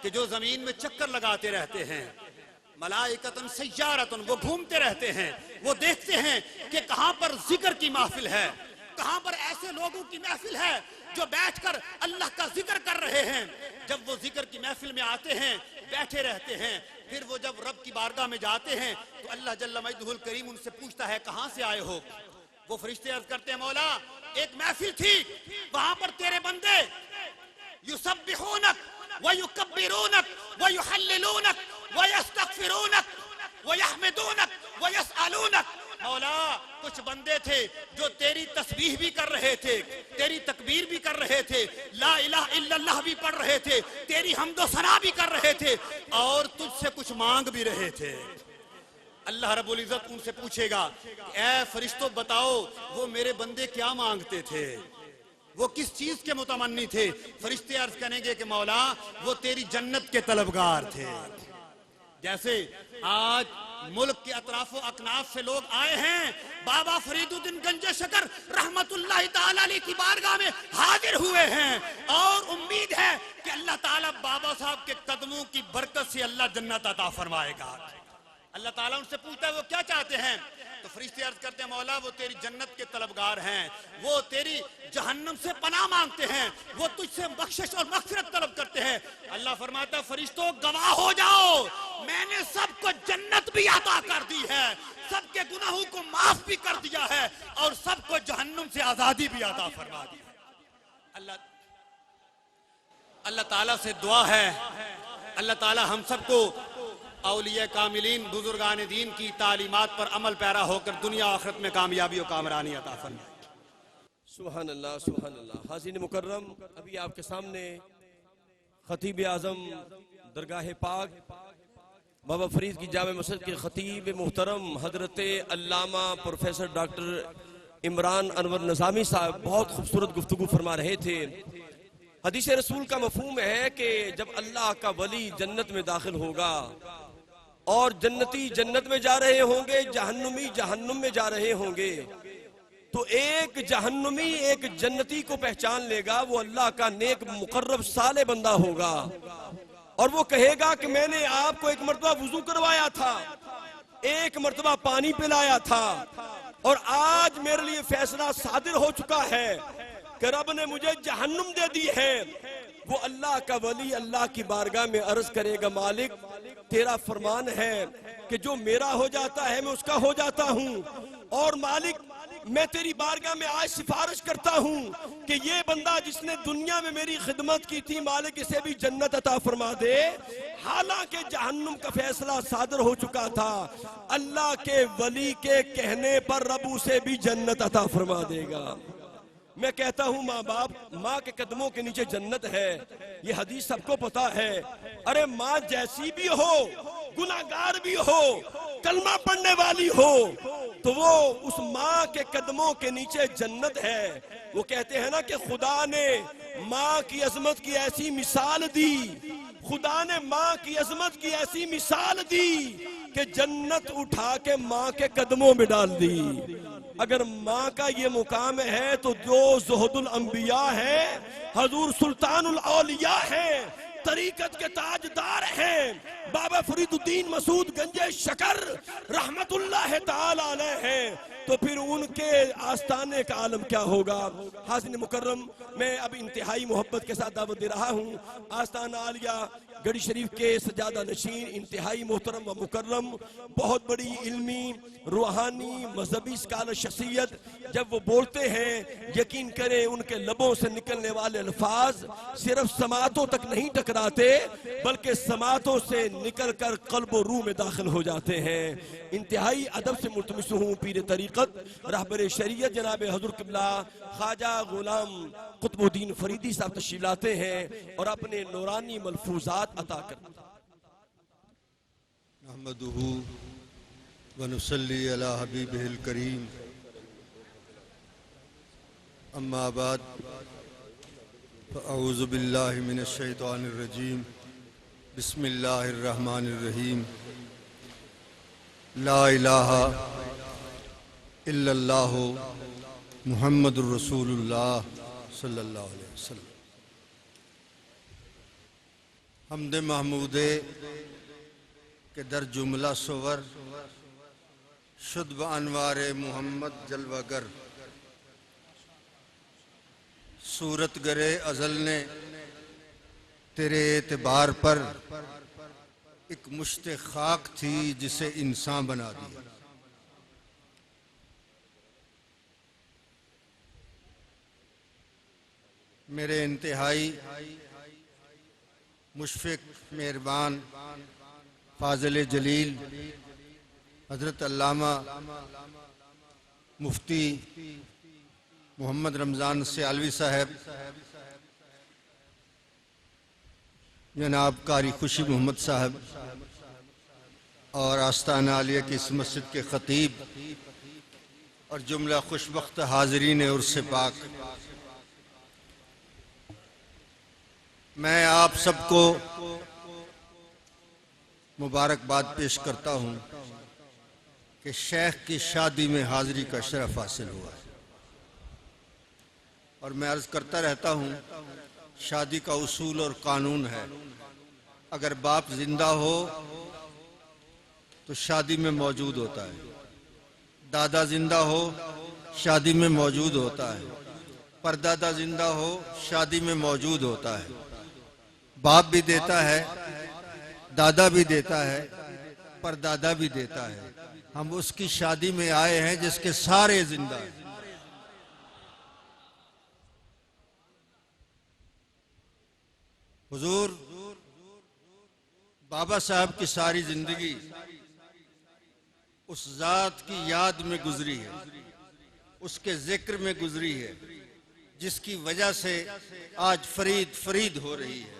کہ جو زمین میں چکر لگاتے رہتے ہیں، ملائکۃ سیارۃ، وہ گھومتے رہتے ہیں، وہ دیکھتے ہیں کہ کہاں پر ذکر کی محفل ہے، کہاں پر ایسے لوگوں کی محفل ہے جو بیٹھ کر اللہ کا ذکر کر رہے ہیں۔ جب وہ ذکر کی محفل میں آتے ہیں، بیٹھے رہتے ہیں، پھر وہ جب رب کی بارگاہ میں جاتے ہیں تو اللہ جل مجدہ الکریم ان سے پوچھتا ہے کہاں سے آئے ہو؟ وہ فرشتے عرض کرتے ہیں مولا ایک محفل تھی، وہاں پر تیرے بندے یسبحونک ویکبرونک ویحللونک ویستغفرونک ویحمدونک ویسألونک۔ مولا کچھ بندے تھے جو تیری تسبیح بھی کر رہے تھے، تیری تکبیر بھی کر رہے تھے، لا الہ الا اللہ بھی پڑھ رہے تھے، تیری حمد و ثنا بھی کر رہے تھے اور تجھ سے کچھ مانگ بھی رہے تھے۔ اللہ رب العزت ان سے پوچھے گا اے فرشتوں بتاؤ وہ میرے بندے کیا مانگتے تھے، وہ کس چیز کے متمنی تھے؟ فرشتے عرض کریں گے کہ مولا وہ تیری جنت کے طلبگار تھے۔ جیسے آج ملک کے اطراف و اکناف سے لوگ آئے ہیں، بابا فرید الدین گنج شکر رحمت اللہ تعالیٰ علیہ کی بارگاہ میں حاضر ہوئے ہیں اور امید ہے کہ اللہ تعالیٰ بابا صاحب کے قدموں کی برکت سے اللہ جنت عطا فرمائے گا۔ اللہ تعالیٰ ان سے پوچھتا ہے وہ کیا چاہتے ہیں؟ تو فرشتے عرض کرتے ہیں مولا وہ تیری جنت کے طلبگار ہیں، وہ تیری جہنم سے پناہ مانگتے ہیں، وہ تجھ سے بخشش اور مغفرت طلب کرتے ہیں۔ اللہ فرماتا ہے فرشتوں گواہ ہو جاؤ، میں نے سب کو جنت بھی عطا کر دی ہے، سب کے گناہوں کو معاف بھی کر دیا ہے اور سب کو جہنم سے آزادی بھی عطا فرما دی ہے۔ اللہ تعالیٰ سے دعا ہے اللہ تعالیٰ ہم سب کو اولیاء کاملین بزرگان دین کی تعلیمات پر عمل پیرا ہو کر دنیا آخرت میں کامیابی و کامرانی عطا فرمائے۔ سبحان اللہ سبحان اللہ۔ حاضرین مکرم، ابھی آپ کے سامنے خطیب اعظم درگاہ پاک بابا فرید کی جامع مسجد کے خطیب محترم حضرت علامہ پروفیسر ڈاکٹر عمران انور نظامی صاحب بہت خوبصورت گفتگو فرما رہے تھے۔ حدیث رسول کا مفہوم ہے کہ جب اللہ کا ولی جنت میں داخل ہوگا اور جنتی جنت میں جا رہے ہوں گے، جہنمی جہنم میں جا رہے ہوں گے، تو ایک جہنمی ایک جنتی کو پہچان لے گا، وہ اللہ کا نیک مقرب صالح بندہ ہوگا اور وہ کہے گا کہ میں نے آپ کو ایک مرتبہ وضو کروایا تھا، ایک مرتبہ پانی پلایا تھا اور آج میرے لیے فیصلہ صادر ہو چکا ہے کہ رب نے مجھے جہنم دے دی ہے۔ وہ اللہ کا ولی اللہ کی بارگاہ میں عرض کرے گا مالک تیرا فرمان ہے کہ جو میرا ہو جاتا ہے میں اس کا ہو جاتا ہوں، اور مالک میں تیری بارگاہ میں آج سفارش کرتا ہوں کہ یہ بندہ جس نے دنیا میں میری خدمت کی تھی مالک اسے بھی جنت عطا فرما دے۔ حالانکہ جہنم کا فیصلہ صادر ہو چکا تھا، اللہ کے ولی کے کہنے پر رب اسے بھی جنت عطا فرما دے گا۔ میں کہتا ہوں ماں باپ، ماں کے قدموں کے نیچے جنت ہے، یہ حدیث سب کو پتا ہے۔ ارے ماں جیسی بھی ہو، گناہگار بھی ہو، کلمہ پڑھنے والی ہو، تو وہ اس ماں کے قدموں کے نیچے جنت ہے۔ وہ کہتے ہیں نا کہ خدا نے ماں کی عظمت کی ایسی مثال دی، خدا نے ماں کی عظمت کی ایسی مثال دی کہ جنت اٹھا کے ماں کے قدموں میں ڈال دی۔ اگر ماں کا یہ مقام ہے تو جو زہد الانبیاء ہے، حضور سلطان الاولیاء ہے، طریقت کے تاجدار ہیں بابا فرید الدین مسعود گنج شکر رحمت اللہ تعالی علیہ ہیں، تو پھر ان کے آستانے کا عالم کیا ہوگا؟ حاضرین مکرم، میں اب انتہائی محبت کے ساتھ دعوت دے رہا ہوں آستانہ عالیہ گڑھی شریف کے سجادہ نشین، انتہائی محترم و مکرم، بہت بڑی علمی، روحانی، مذہبی سکالر شخصیت، جب وہ بولتے ہیں یقین کریں ان کے لبوں سے نکلنے والے الفاظ صرف سماعتوں تک نہیں ٹکراتے بلکہ سماعتوں سے نکل کر قلب و روح میں داخل ہو جاتے ہیں۔ انتہائی ادب سے ملتمس ہوں پیر طریقت رہبر شریعت جناب حضور قبلہ خواجہ غلام قطب الدین فریدی صاحب تشریف لاتے ہیں اور اپنے نورانی ملفوظات عطا کرتے ہیں۔ نحمدہ ونصلی علی حبیبہ الکریم، اما بعد فاعوذ باللہ من الشیطان الرجیم، بسم اللہ الرحمن الرحیم، لا الہ الا اللہ محمد الرسول اللہ صلی اللہ علیہ وسلم۔ حمد محمودے کہ در جملہ صور شد بانوار محمد جلوہ گر، صورت گرے ازل نے تیرے اعتبار پر ایک مشت خاک تھی جسے انسان بنا دیا۔ میرے انتہائی مشفق، مہربان، فاضل جلیل حضرت علامہ مفتی محمد رمضان سیالوی صاحب، جناب قاری خوشی محمد صاحب اور آستانہ عالیہ کی اس مسجد کے خطیب اور جملہ خوشبخت حاضرین عرس پاک، میں آپ سب کو مبارکباد پیش کرتا ہوں کہ شیخ کی شادی میں حاضری کا شرف حاصل ہوا ہے، اور میں عرض کرتا رہتا ہوں شادی کا اصول اور قانون ہے، اگر باپ زندہ ہو تو شادی میں موجود ہوتا ہے، دادا زندہ ہو شادی میں موجود ہوتا ہے، پردادا زندہ ہو شادی میں موجود ہوتا ہے، باپ بھی دیتا ہے، دادا بھی دیتا ہے، پردادا بھی دیتا ہے۔ ہم اس کی شادی میں آئے ہیں جس کے سارے زندہ ہیں۔ حضور بابا صاحب کی ساری زندگی اس ذات کی یاد میں گزری ہے، اس کے ذکر میں گزری ہے، جس کی وجہ سے آج فرید ہو رہی ہے۔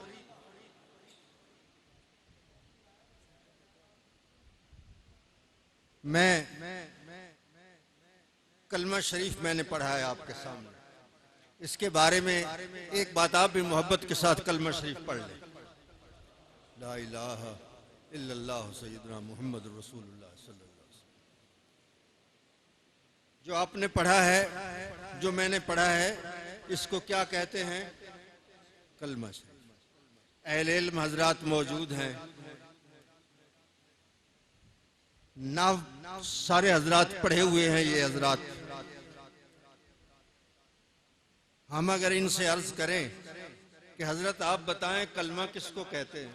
میں کلمہ شریف میں نے پڑھا ہے آپ کے سامنے، اس کے بارے میں ایک بات آپ بھی محبت کے ساتھ کلمہ شریف پڑھ لیں۔ لا الہ الا اللہ سیدنا محمد رسول اللہ صلی اللہ علیہ وسلم۔ جو آپ نے پڑھا ہے، جو میں نے پڑھا ہے، اس کو کیا کہتے ہیں؟ کلمہ شریف۔ اہل علم حضرات موجود ہیں، ناو سارے حضرات پڑھے ہوئے ہیں، یہ حضرات۔ ہم اگر ان سے عرض کریں کہ حضرت آپ بتائیں کلمہ کس کو کہتے ہیں،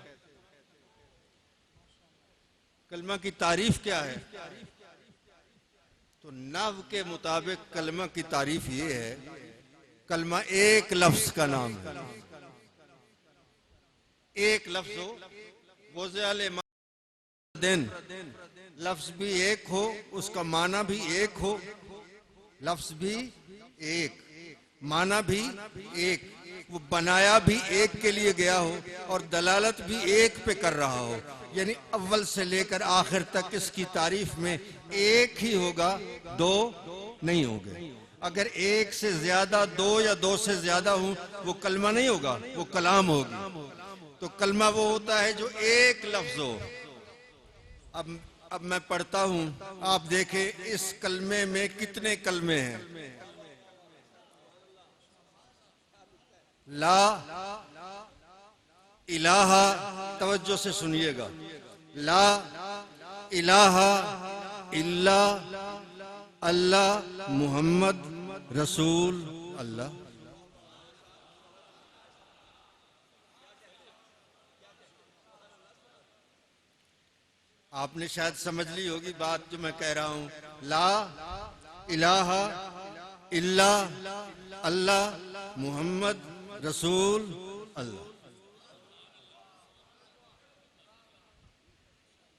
کلمہ کی تعریف کیا ہے، تو ناو کے مطابق کلمہ کی تعریف یہ ہے، کلمہ ایک لفظ کا نام ہے، ایک لفظ ہو، وضع دن، لفظ بھی ایک ہو، اس کا معنی بھی ایک ہو، لفظ بھی ایک، معنی بھی ایک، وہ بنایا بھی ایک کے لیے گیا ہو اور دلالت بھی ایک پہ کر رہا ہو، یعنی اول سے لے کر آخر تک اس کی تعریف میں ایک ہی ہوگا، دو نہیں ہوگے۔ اگر ایک سے زیادہ دو یا دو سے زیادہ ہوں وہ کلمہ نہیں ہوگا، وہ کلام ہوگی۔ تو کلمہ وہ ہوتا ہے جو ایک لفظ ہو۔ اب میں پڑھتا ہوں، آپ دیکھیں اس کلمے میں کتنے کلمے ہیں۔ لا الہ، توجہ سے سنیے گا، لا الہ الا اللہ محمد رسول اللہ۔ آپ نے شاید سمجھ لی ہوگی بات جو میں کہہ رہا ہوں، لا الہ الا اللہ محمد رسول اللہ۔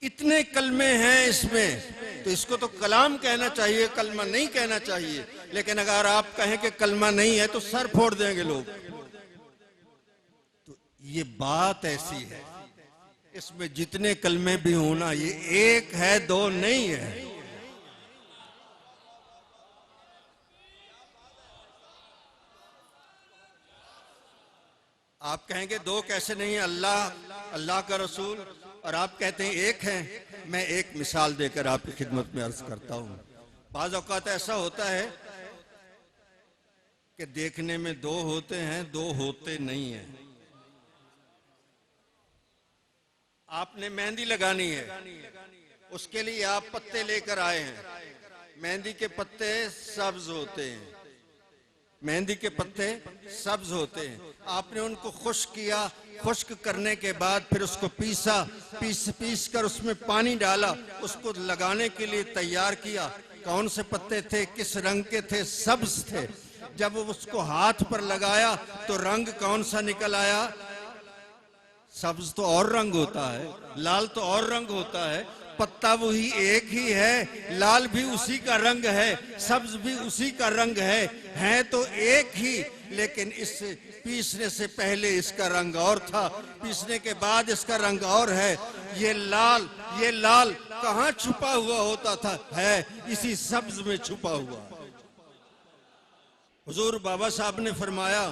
اتنے کلمے ہیں اس میں، تو اس کو تو کلام کہنا چاہیے، کلمہ نہیں کہنا چاہیے، لیکن اگر آپ کہیں کہ کلمہ نہیں ہے تو سر پھوڑ دیں گے لوگ۔ تو یہ بات ایسی ہے، اس میں جتنے کلمے بھی ہونا، یہ ایک ہے، دو نہیں ہے۔ آپ کہیں گے دو کیسے نہیں ہیں، اللہ کا رسول، اور آپ کہتے ہیں ایک ہیں۔ میں ایک مثال دے کر آپ کی خدمت میں عرض کرتا ہوں۔ بعض اوقات ایسا ہوتا ہے کہ دیکھنے میں دو ہوتے ہیں، دو ہوتے نہیں ہیں۔ آپ نے مہندی لگانی ہے، اس کے لیے آپ پتے لے کر آئے ہیں۔ مہندی کے پتے سبز ہوتے ہیں، مہندی کے پتے سبز ہوتے ہیں۔ آپ نے ان کو خشک کیا، خشک کرنے کے بعد پھر اس کو پیس کر اس میں پانی ڈالا، اس کو لگانے کے لیے تیار کیا۔ کون سے پتے تھے، کس رنگ کے تھے؟ سبز تھے۔ جب اس کو ہاتھ پر لگایا تو رنگ کون سا نکل آیا؟ سبز تو اور رنگ ہوتا ہے، لال تو اور رنگ ہوتا ہے۔ پتا وہی ایک ہی ہے، لال بھی اسی کا رنگ ہے، سبز بھی اسی کا رنگ ہے تو ایک ہی، لیکن اس پیسنے سے پہلے اس کا رنگ اور تھا، پیسنے کے بعد اس کا رنگ اور ہے۔ یہ لال کہاں چھپا ہوا ہوتا تھا؟ ہے اسی سبز میں چھپا ہوا۔ حضور بابا صاحب نے فرمایا،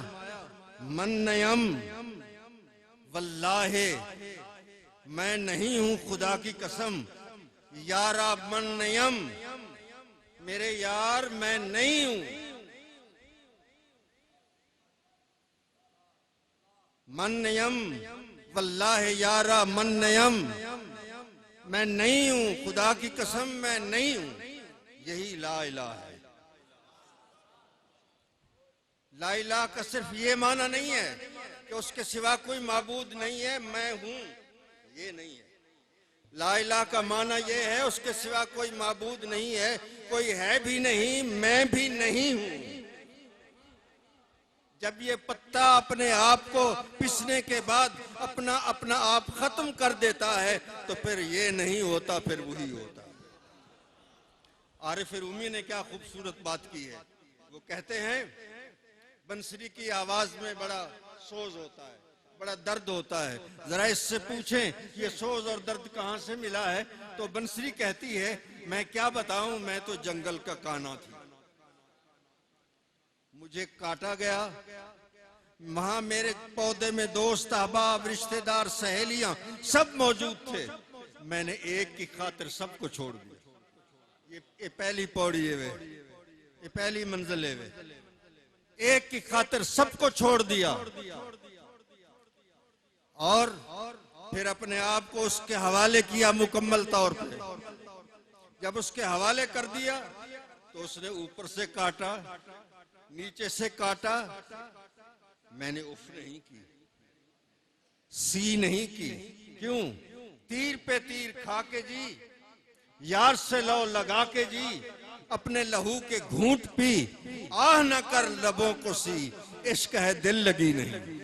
من نیم واللہ، میں نہیں ہوں خدا کی قسم، یارا من نیم، میرے یار میں نہیں ہوں۔ من نیم واللہ یارا من نیم، میں نہیں ہوں، خدا کی قسم میں نہیں ہوں۔ یہی لا الہ ہے۔ لا الہ کا صرف یہ معنی نہیں ہے کہ اس کے سوا کوئی معبود نہیں ہے، میں ہوں، یہ نہیں ہے۔ لا الہ کا معنی یہ ہے اس کے سوا کوئی معبود نہیں ہے، کوئی ہے بھی نہیں، میں بھی نہیں ہوں۔ جب یہ پتا اپنے آپ کو پسنے کے بعد اپنا آپ ختم کر دیتا ہے تو پھر یہ نہیں ہوتا، پھر وہی ہوتا۔ عارف رومی نے کیا خوبصورت بات کی ہے، وہ کہتے ہیں بنسری کی آواز میں بڑا سوز ہوتا ہے، بڑا درد ہوتا ہے، ذرا اس سے پوچھیں یہ سوز اور درد کہاں سے ملا ہے؟ تو بنسری کہتی ہے، میں کیا بتاؤں، میں تو جنگل کا کانا تھی، مجھے کاٹا گیا، وہاں میرے پودے میں دوست احباب رشتہ دار سہیلیاں سب موجود تھے، میں نے ایک کی خاطر سب کو چھوڑ دیا۔ یہ پہلی پوڑی ہے، یہ پہلی منزل ہے، ایک کی خاطر سب کو چھوڑ دیا، اور پھر اپنے آپ کو اس کے حوالے کیا مکمل طور پہ۔ جب اس کے حوالے کر دیا تو اس نے اوپر سے کاٹا، نیچے سے کاٹا، میں نے اف نہیں کی، سی نہیں کی۔ کیوں؟ تیر پہ تیر کھا کے جی، یار سے لو لگا کے جی، اپنے لہو کے گھونٹ پی، آہ نہ کر لبوں کو سی، عشق ہے دل لگی نہیں۔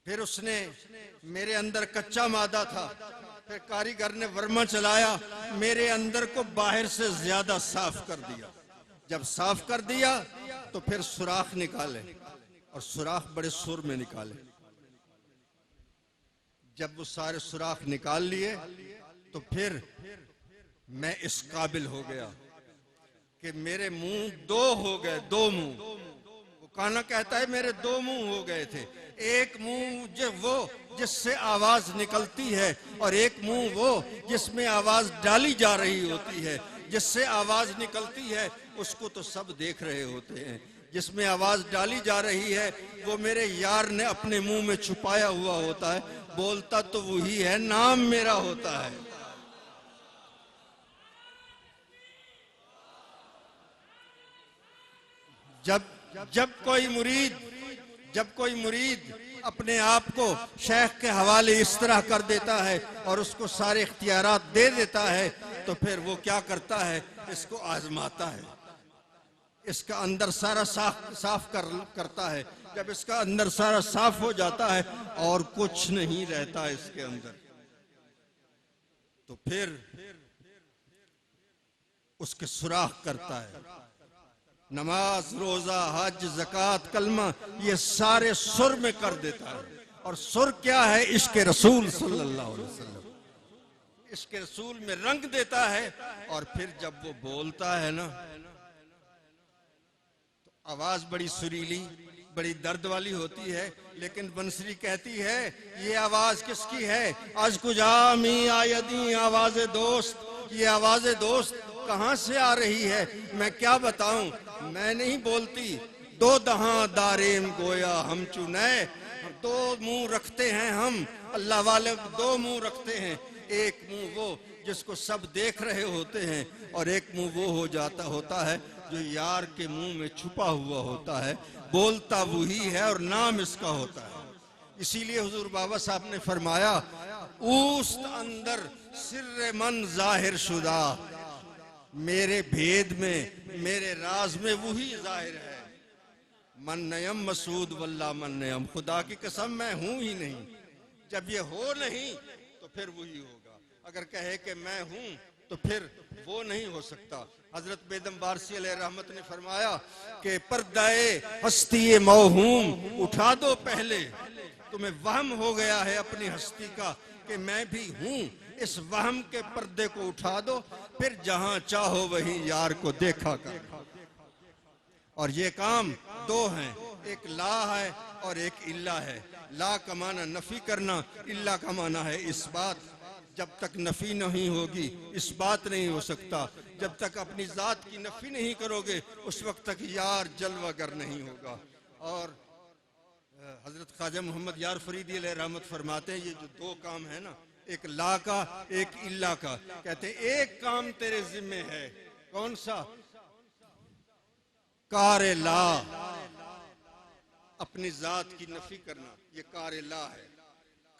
پھر اس نے میرے اندر کچا مادہ تھا، پھر کاریگر نے ورما چلایا، میرے اندر کو باہر سے زیادہ صاف کر دیا۔ جب صاف کر دیا تو پھر سوراخ نکالے، اور سوراخ بڑے سر میں نکالے۔ جب وہ سارے سوراخ نکال لیے تو پھر میں اس قابل ہو گیا کہ میرے منہ دو ہو گئے، دو منہ۔ وہ کانا کہتا ہے میرے دو منہ ہو گئے تھے، ایک منہ وہ جس سے آواز نکلتی ہے، اور ایک منہ وہ جس میں آواز ڈالی جا رہی ہوتی ہے۔ جس سے آواز نکلتی ہے اس کو تو سب دیکھ رہے ہوتے ہیں، جس میں آواز ڈالی جا رہی ہے وہ میرے یار نے اپنے منہ میں چھپایا ہوا ہوتا ہے، بولتا تو وہی ہے، نام میرا ہوتا ہے۔ جب کوئی مرید اپنے آپ کو شیخ کے حوالے اس طرح کر دیتا ہے اور اس کو سارے اختیارات دے دیتا ہے تو پھر وہ کیا کرتا ہے؟ اس کو آزماتا ہے، اس کا اندر سارا صاف کرتا ہے۔ جب اس کا اندر سارا صاف ہو جاتا ہے اور کچھ نہیں رہتا اس کے اندر، تو پھر اس کے سوراخ کرتا ہے۔ نماز، روزہ، حج، زکوٰۃ، کلمہ، یہ سارے سر میں کر دیتا ہے۔ اور سر کیا ہے؟ عشق رسول صلی اللہ علیہ وسلم، عشق رسول میں رنگ دیتا ہے۔ اور پھر جب وہ بولتا ہے نا تو آواز بڑی سریلی، بڑی درد والی ہوتی ہے، لیکن بنسری کہتی ہے یہ آواز کس کی ہے؟ آج کجا می آیدی آواز دوست، یہ آواز دوست کہاں سے آ رہی ہے؟ میں کیا بتاؤں، میں نہیں بولتی۔ دو دہاں داریم گویا ہم چنے، دو منہ رکھتے ہیں ہم، اللہ والے دو منہ رکھتے ہیں، ایک منہ وہ جس کو سب دیکھ رہے ہوتے ہیں، اور ایک منہ وہ ہوتا ہے جو یار کے منہ میں چھپا ہوا ہوتا ہے، بولتا وہی ہے اور نام اس کا ہوتا ہے۔ اسی لیے حضور بابا صاحب نے فرمایا اوست اندر سر من ظاہر شدہ، میرے بھید میں، میرے راز میں وہی ظاہر ہے۔ من نیم مسعود واللہ من نیم، خدا کی قسم میں ہوں ہی نہیں۔ جب یہ ہو نہیں تو پھر وہی ہوگا، اگر کہے کہ میں ہوں تو پھر وہ نہیں ہو سکتا۔ حضرت بیدم بارسی علیہ رحمت نے فرمایا کہ پردہ ہستی موہوم اٹھا دو پہلے، تمہیں وہم ہو گیا ہے اپنی ہستی کا کہ میں بھی ہوں، اس وہم کے پردے کو اٹھا دو، پھر جہاں چاہو وہیں یار کو دیکھا کر۔ اور یہ کام دو ہیں، ایک لا ہے اور ایک الا ہے۔ لا کا معنی نفی کرنا، الا کا معنی ہے اس بات۔ جب تک نفی نہیں ہوگی اس بات نہیں ہو سکتا، جب تک اپنی ذات کی نفی نہیں کرو گے اس وقت تک یار جلوہ گر نہیں ہوگا۔ اور حضرت خواجہ محمد یار فریدی علیہ رحمت فرماتے ہیں یہ جو دو کام ہے نا، ایک لا کا ایک الا کا، کہتے ہیں ایک کام تیرے ذمہ ہے، کون سا؟ کار لا، اپنی ذات کی نفی کرنا، یہ کار لا ہے۔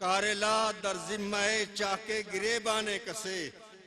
کار لا در ذمہ چاکے گریبان کسے،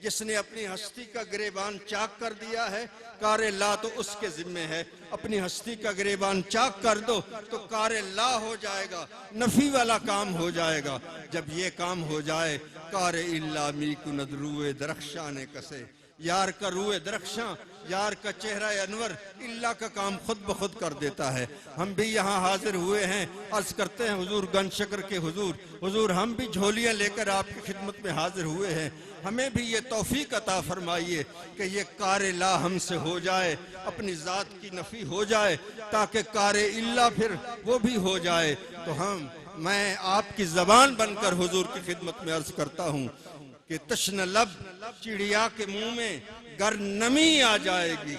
جس نے اپنی ہستی کا گریبان چاک کر دیا ہے، کار لا تو اس کے ذمہ ہے۔ اپنی ہستی کا گریبان چاک کر دو تو کار لا ہو جائے گا، نفی والا کام ہو جائے گا۔ جب یہ کام ہو جائے، کار الا می کند روئے درخشانے کسے، یار کا روئے درخشاں، یار کا چہرہ انور اللہ کا کام خود بخود کر دیتا ہے۔ ہم بھی یہاں حاضر ہوئے ہیں، عرض کرتے ہیں حضور گن شکر کے حضور ہم بھی جھولیاں لے کر آپ کی خدمت میں حاضر ہوئے ہیں، ہمیں بھی یہ توفیق عطا فرمائیے کہ یہ کار لا ہم سے ہو جائے، اپنی ذات کی نفی ہو جائے، تاکہ کار اللہ پھر وہ بھی ہو جائے۔ تو میں آپ کی زبان بن کر حضور کی خدمت میں عرض کرتا ہوں کہ تشنہ لب چڑیا کے منہ میں گر نمی آ جائے گی،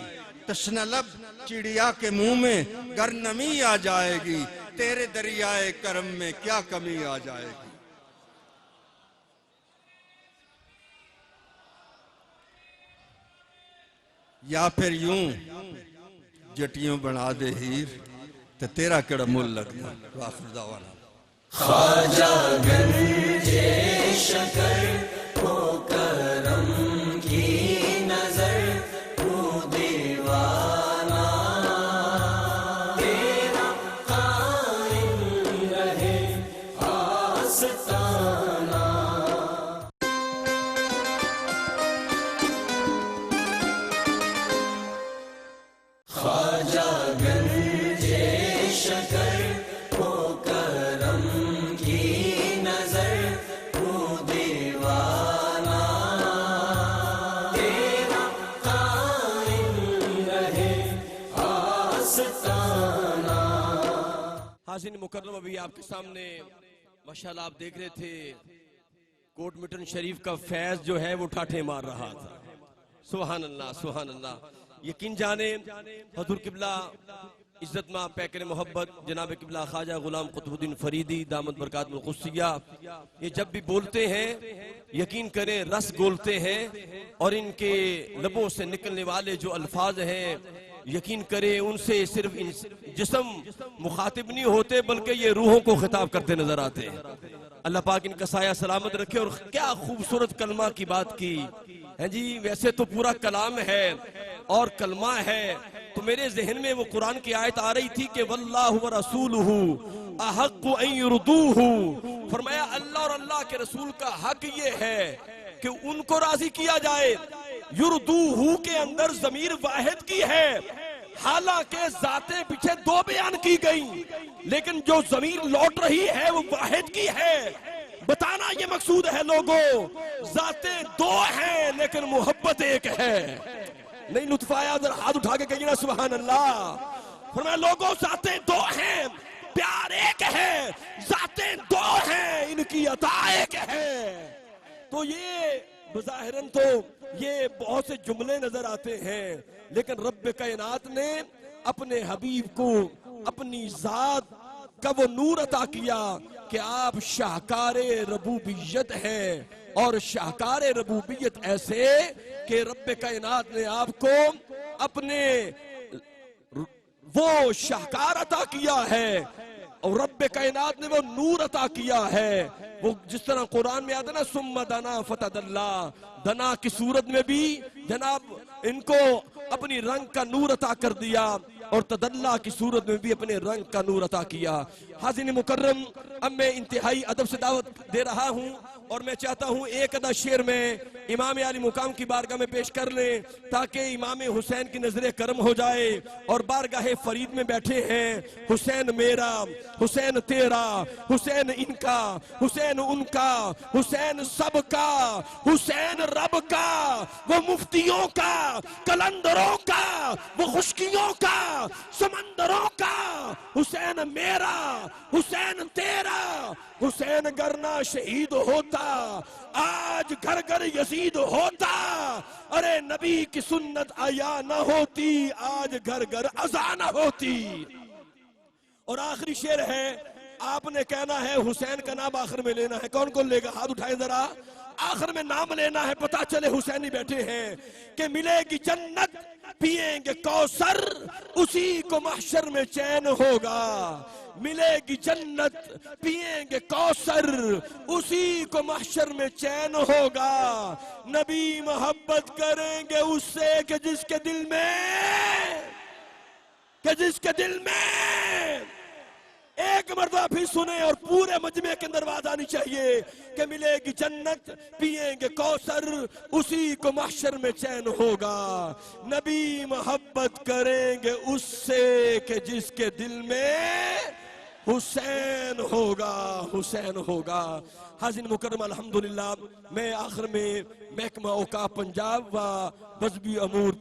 تشنہ لب چڑیا کے منہ میں گر نمی آ جائے گی، تیرے دریائے کرم میں کیا کمی آ جائے گی۔ یا پھر یوں جٹیوں بنا دے ہیر تے تیرا کڑا مول لگنا۔ وآخر دعوانا خواجہ گنجے شکر کو کرم کی نظر تو دیوانہ تیرا قائم رہے آستانہ۔ خواجہ گنجے شکر کو کرم کی نظر تو دیوانہ تیرا قائم رہے آستانہ۔ حاضرین مکرم، ابھی آپ کے سامنے ماشاءاللہ آپ دیکھ رہے تھے کوٹ مٹن شریف کا فیض جو ہے وہ ٹھاٹھے مار رہا تھا۔ سبحان اللہ سبحان اللہ۔ یقین جانے حضور قبلہ عزت ماں پیکر محبت جناب قبلہ خواجہ غلام قطب الدین فریدی دامت برکات القدسیہ، یہ جب بھی بولتے ہیں یقین کریں رس گولتے ہیں، اور ان کے لبوں سے نکلنے والے جو الفاظ ہیں یقین کریں ان سے صرف جسم مخاطب نہیں ہوتے بلکہ یہ روحوں کو خطاب کرتے نظر آتے ہیں۔ اللہ پاک ان کا سایہ سلامت رکھے۔ اور کیا خوبصورت کلمہ کی بات کی ہے جی، ویسے تو پورا کلام ہے اور کلمہ ہے، تو میرے ذہن میں وہ قرآن کی آیت آ رہی تھی کہ واللہ ورسولہ احق ان یرضوہ، فرمایا اللہ اور اللہ کے رسول کا حق یہ ہے کہ ان کو راضی کیا جائے۔ یرضوہ کے اندر ضمیر واحد کی ہے، حالانکہ ذاتیں پیچھے دو بیان کی گئی، لیکن جو ضمیر لوٹ رہی ہے وہ واحد کی ہے۔ بتانا یہ مقصود ہے لوگوں، ذاتیں دو ہیں لیکن محبت ایک ہے۔ نہیں لطف آیا؟ ذرا ہاتھ اٹھا کے کہیے نا سبحان اللہ۔ فرمایا لوگوں ذاتیں دو ہیں، پیار ایک ہے، ذاتیں دو ہیں، ان کی عطا ایک ہے۔ تو یہ بظاہراً تو یہ بہت سے جملے نظر آتے ہیں، لیکن رب کائنات نے اپنے حبیب کو اپنی ذات کا وہ نور عطا کیا کہ آپ شاہکار ربوبیت ہیں، اور شاہکار ربوبیت ایسے کہ رب کائنات نے آپ کو اپنے وہ شاہکار عطا کیا ہے، اور رب کائنات نے وہ نور عطا کیا ہے۔ وہ جس طرح قرآن میں آتا نا ثم دنا فتدلی، دنا کی صورت میں بھی جناب ان کو اپنی رنگ کا نور عطا کر دیا، اور تدلی کی صورت میں بھی اپنے رنگ کا نور عطا کیا۔ حاضرین مکرم، اب میں انتہائی ادب سے دعوت دے رہا ہوں، اور میں چاہتا ہوں ایک ادا شعر میں امام عالی مقام کی بارگاہ میں پیش کر لیں تاکہ امام حسین کی نظر کرم ہو جائے، اور بارگاہ فرید میں بیٹھے ہیں حسین میرا، حسین تیرا، حسین ان کا، حسین ان کا، حسین سب کا، حسین رب کا، وہ مفتیوں کا، کلندروں کا، وہ خشکیوں کا، سمندروں کا، حسین میرا، حسین تیرا، حسین گرنا شہید ہوتا آج گھر گھر یزید ہوتا، ارے نبی کی سنت آیا نہ ہوتی آج گھر گھر اذان نہ ہوتی۔ اور آخری شعر ہے، آپ نے کہنا ہے حسین کا نام آخر میں لینا ہے، کون کون لے گا؟ ہاتھ اٹھائیں ذرا۔ آخر میں نام لینا ہے، پتہ چلے حسینی بیٹھے ہیں کہ ملے گی جنت پیئیں گے کوثر، اسی کو محشر میں چین ہوگا۔ ملے گی جنت پیئیں گے کوثر، اسی کو محشر میں چین ہوگا۔ نبی محبت کریں گے اس سے کہ جس کے دل میں ایک مرتبہ بھی سنیں اور پورے مجمع کے اندر آواز آنی چاہیے کہ ملے گی جنت پیئیں گے کوثر، اسی کو محشر میں چین ہوگا۔ نبی محبت کریں گے اس سے کہ جس کے دل میں حسین ہوگا، حسین ہوگا۔ حاضرین مکرم، الحمدللہ میں آخر میں محکمہ اوقاف پنجاب و مذہبی امور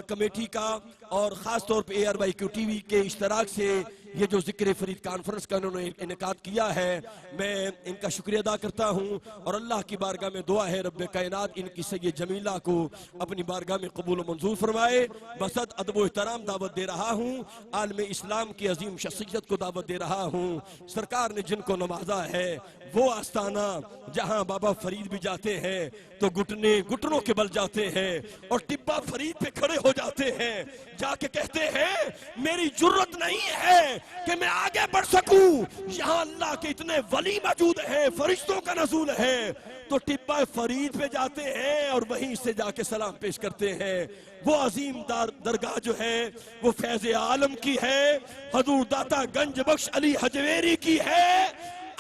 کمیٹی کا اور خاص طور پہ ARYQ TV کے اشتراک سے یہ جو ذکر فرید کانفرنس کا انہوں نے انعقاد کیا ہے، میں ان کا شکریہ ادا کرتا ہوں، اور اللہ کی بارگاہ میں دعا ہے رب کائنات ان کی سید جمیلہ کو اپنی بارگاہ میں قبول و منظور فرمائے۔ بصد ادب و احترام دعوت دے رہا ہوں، عالم اسلام کی عظیم شخصیت کو دعوت دے رہا ہوں۔ سرکار نے جن کو نوازا ہے وہ آستانہ جہاں بابا فرید بھی جاتے ہیں تو گھٹنوں کے بل جاتے ہیں، اور ٹبا فرید پہ کھڑے ہو جاتے ہیں، جا کے کہتے ہیں میری جرت نہیں ہے کہ میں آگے بڑھ سکوں، یہاں اللہ کے اتنے ولی موجود ہیں، فرشتوں کا نزول ہے، تو ٹبا فرید پہ جاتے ہیں اور وہیں سے جا کے سلام پیش کرتے ہیں۔ وہ عظیم درگاہ جو ہے وہ فیض عالم کی ہے، حضور داتا گنج بخش علی حجویری کی ہے۔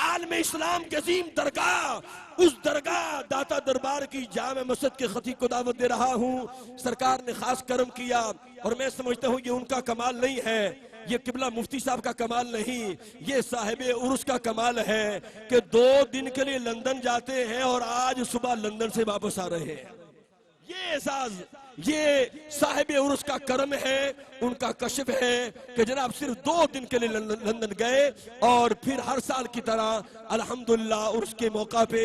عالم اسلام کی عظیم درگاہ، اس درگاہ داتا دربار کی جامع مسجد کے خطیب کو دعوت دے رہا ہوں۔ سرکار نے خاص کرم کیا، اور میں سمجھتا ہوں یہ ان کا کمال نہیں ہے، یہ قبلہ مفتی صاحب کا کمال نہیں، یہ صاحب عرس کا کمال ہے کہ 2 دن کے لیے لندن جاتے ہیں اور آج صبح لندن سے واپس آ رہے ہیں۔ یہ اعزاز یہ صاحب عرس کا کرم ہے، ان کا کشف ہے کہ جناب صرف 2 دن کے لیے لندن گئے اور پھر ہر سال کی طرح الحمدللہ عرس کے موقع پہ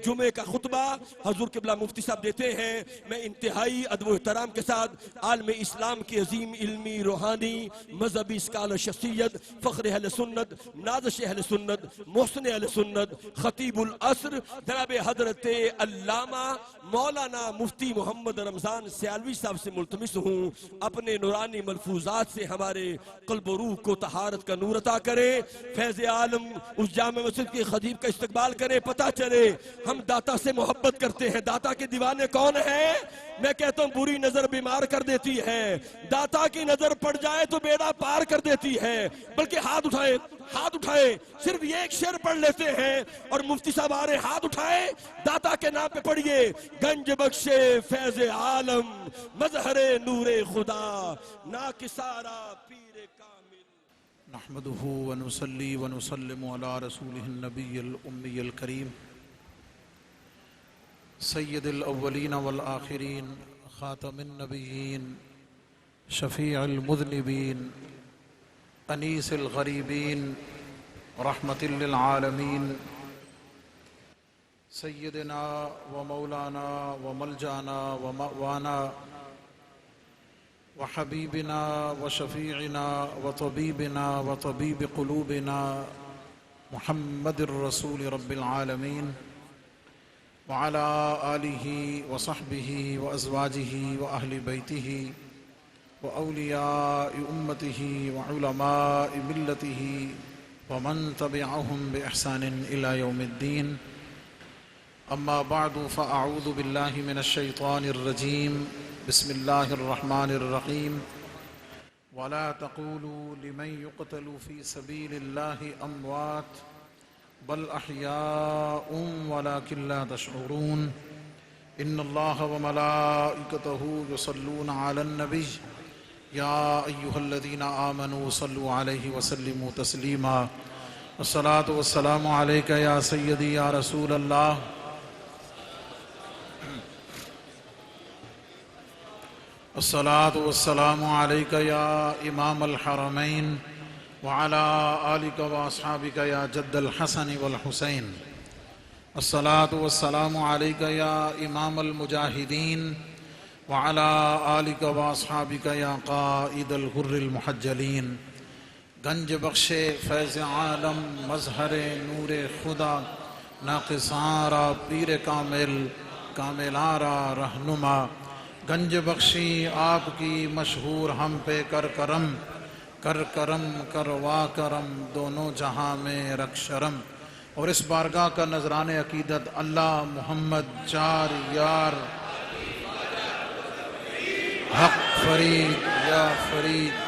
جمعے کا خطبہ حضور قبلہ مفتی صاحب دیتے ہیں۔ میں انتہائی ادب و احترام کے ساتھ عالم اسلام کی عظیم علمی، روحانی، مذہبی اسکالر شخصیت، فخر اہل سنت، نازش اہل سنت، محسن اہل سنت، خطیب العصر جناب حضرت علامہ مولانا مفتی محمد رمضان سیالوی صاحب سے ملتمس ہوں اپنے نورانی ملفوظات سے ہمارے قلب و روح کو طہارت کا نور عطا کرے، فیض عالم اس جامع مسجد کے خطیب کا استقبال کرے، پتہ چلے ہم داتا سے محبت کرتے ہیں۔ داتا کے دیوانے کون ہیں؟ میں کہتا ہوں بری نظر بیمار کر دیتی ہے، داتا کی نظر پڑ جائے تو بیڑا پار کر دیتی ہے۔ بلکہ ہاتھ اٹھائے صرف یہ ایک شعر پڑھ لیتے ہیں اور مفتی صاحب آ رہے، ہاتھ اٹھائے داتا کے نام پہ پڑھیے، گنج بخشے فیض عالم مظہر نور خدا ناکسارا پیر کامل۔ نحمده ونصلي ونسلم على رسوله النبي الأمي الكريم سيد الأولين والآخرين خاتم النبيين شفيع المذنبين أنيس الغريبين رحمة للعالمين سيدنا ومولانا وملجانا ومأوانا وحبيبنا وشفيعنا وطبيبنا وطبيب قلوبنا محمد الرسول رب العالمين وعلى آله وصحبه وأزواجه وأهل بيته وأولياء أمته وعلماء ملته ومن تبعهم بإحسان إلى يوم الدين. أما بعد فأعوذ بالله من الشيطان الرجيم. بسم الله الرحمن الرحيم. ولا تقولوا لمن يقتل في سبيل الله أموات بل أحياء ولكن لا تشعرون. إن الله وملائكته يصلون على النبي يا أيها الذين آمنوا صلوا عليه وسلموا تسليما. الصلاة والسلام عليك يا سيدي يا رسول الله. الصلاة والسلام عليك يا إمام الحرمين وعلى آلك وأصحابك يا جد الحسن والحسين. الصلاة والسلام عليك يا إمام المجاهدين وعلى آلك وأصحابك يا قائد الغر المحجلين. گنج بخش فیض عالم مظہر نور خدا ناقصارا پیر کامل کاملارا رہنما. گنج بخشی آپ کی مشہور ہم پہ کر کرم کروا کرم دونوں جہاں میں رکھ شرم. اور اس بارگاہ کا نذران عقیدت اللہ محمد چار یار حق فرید یا فرید.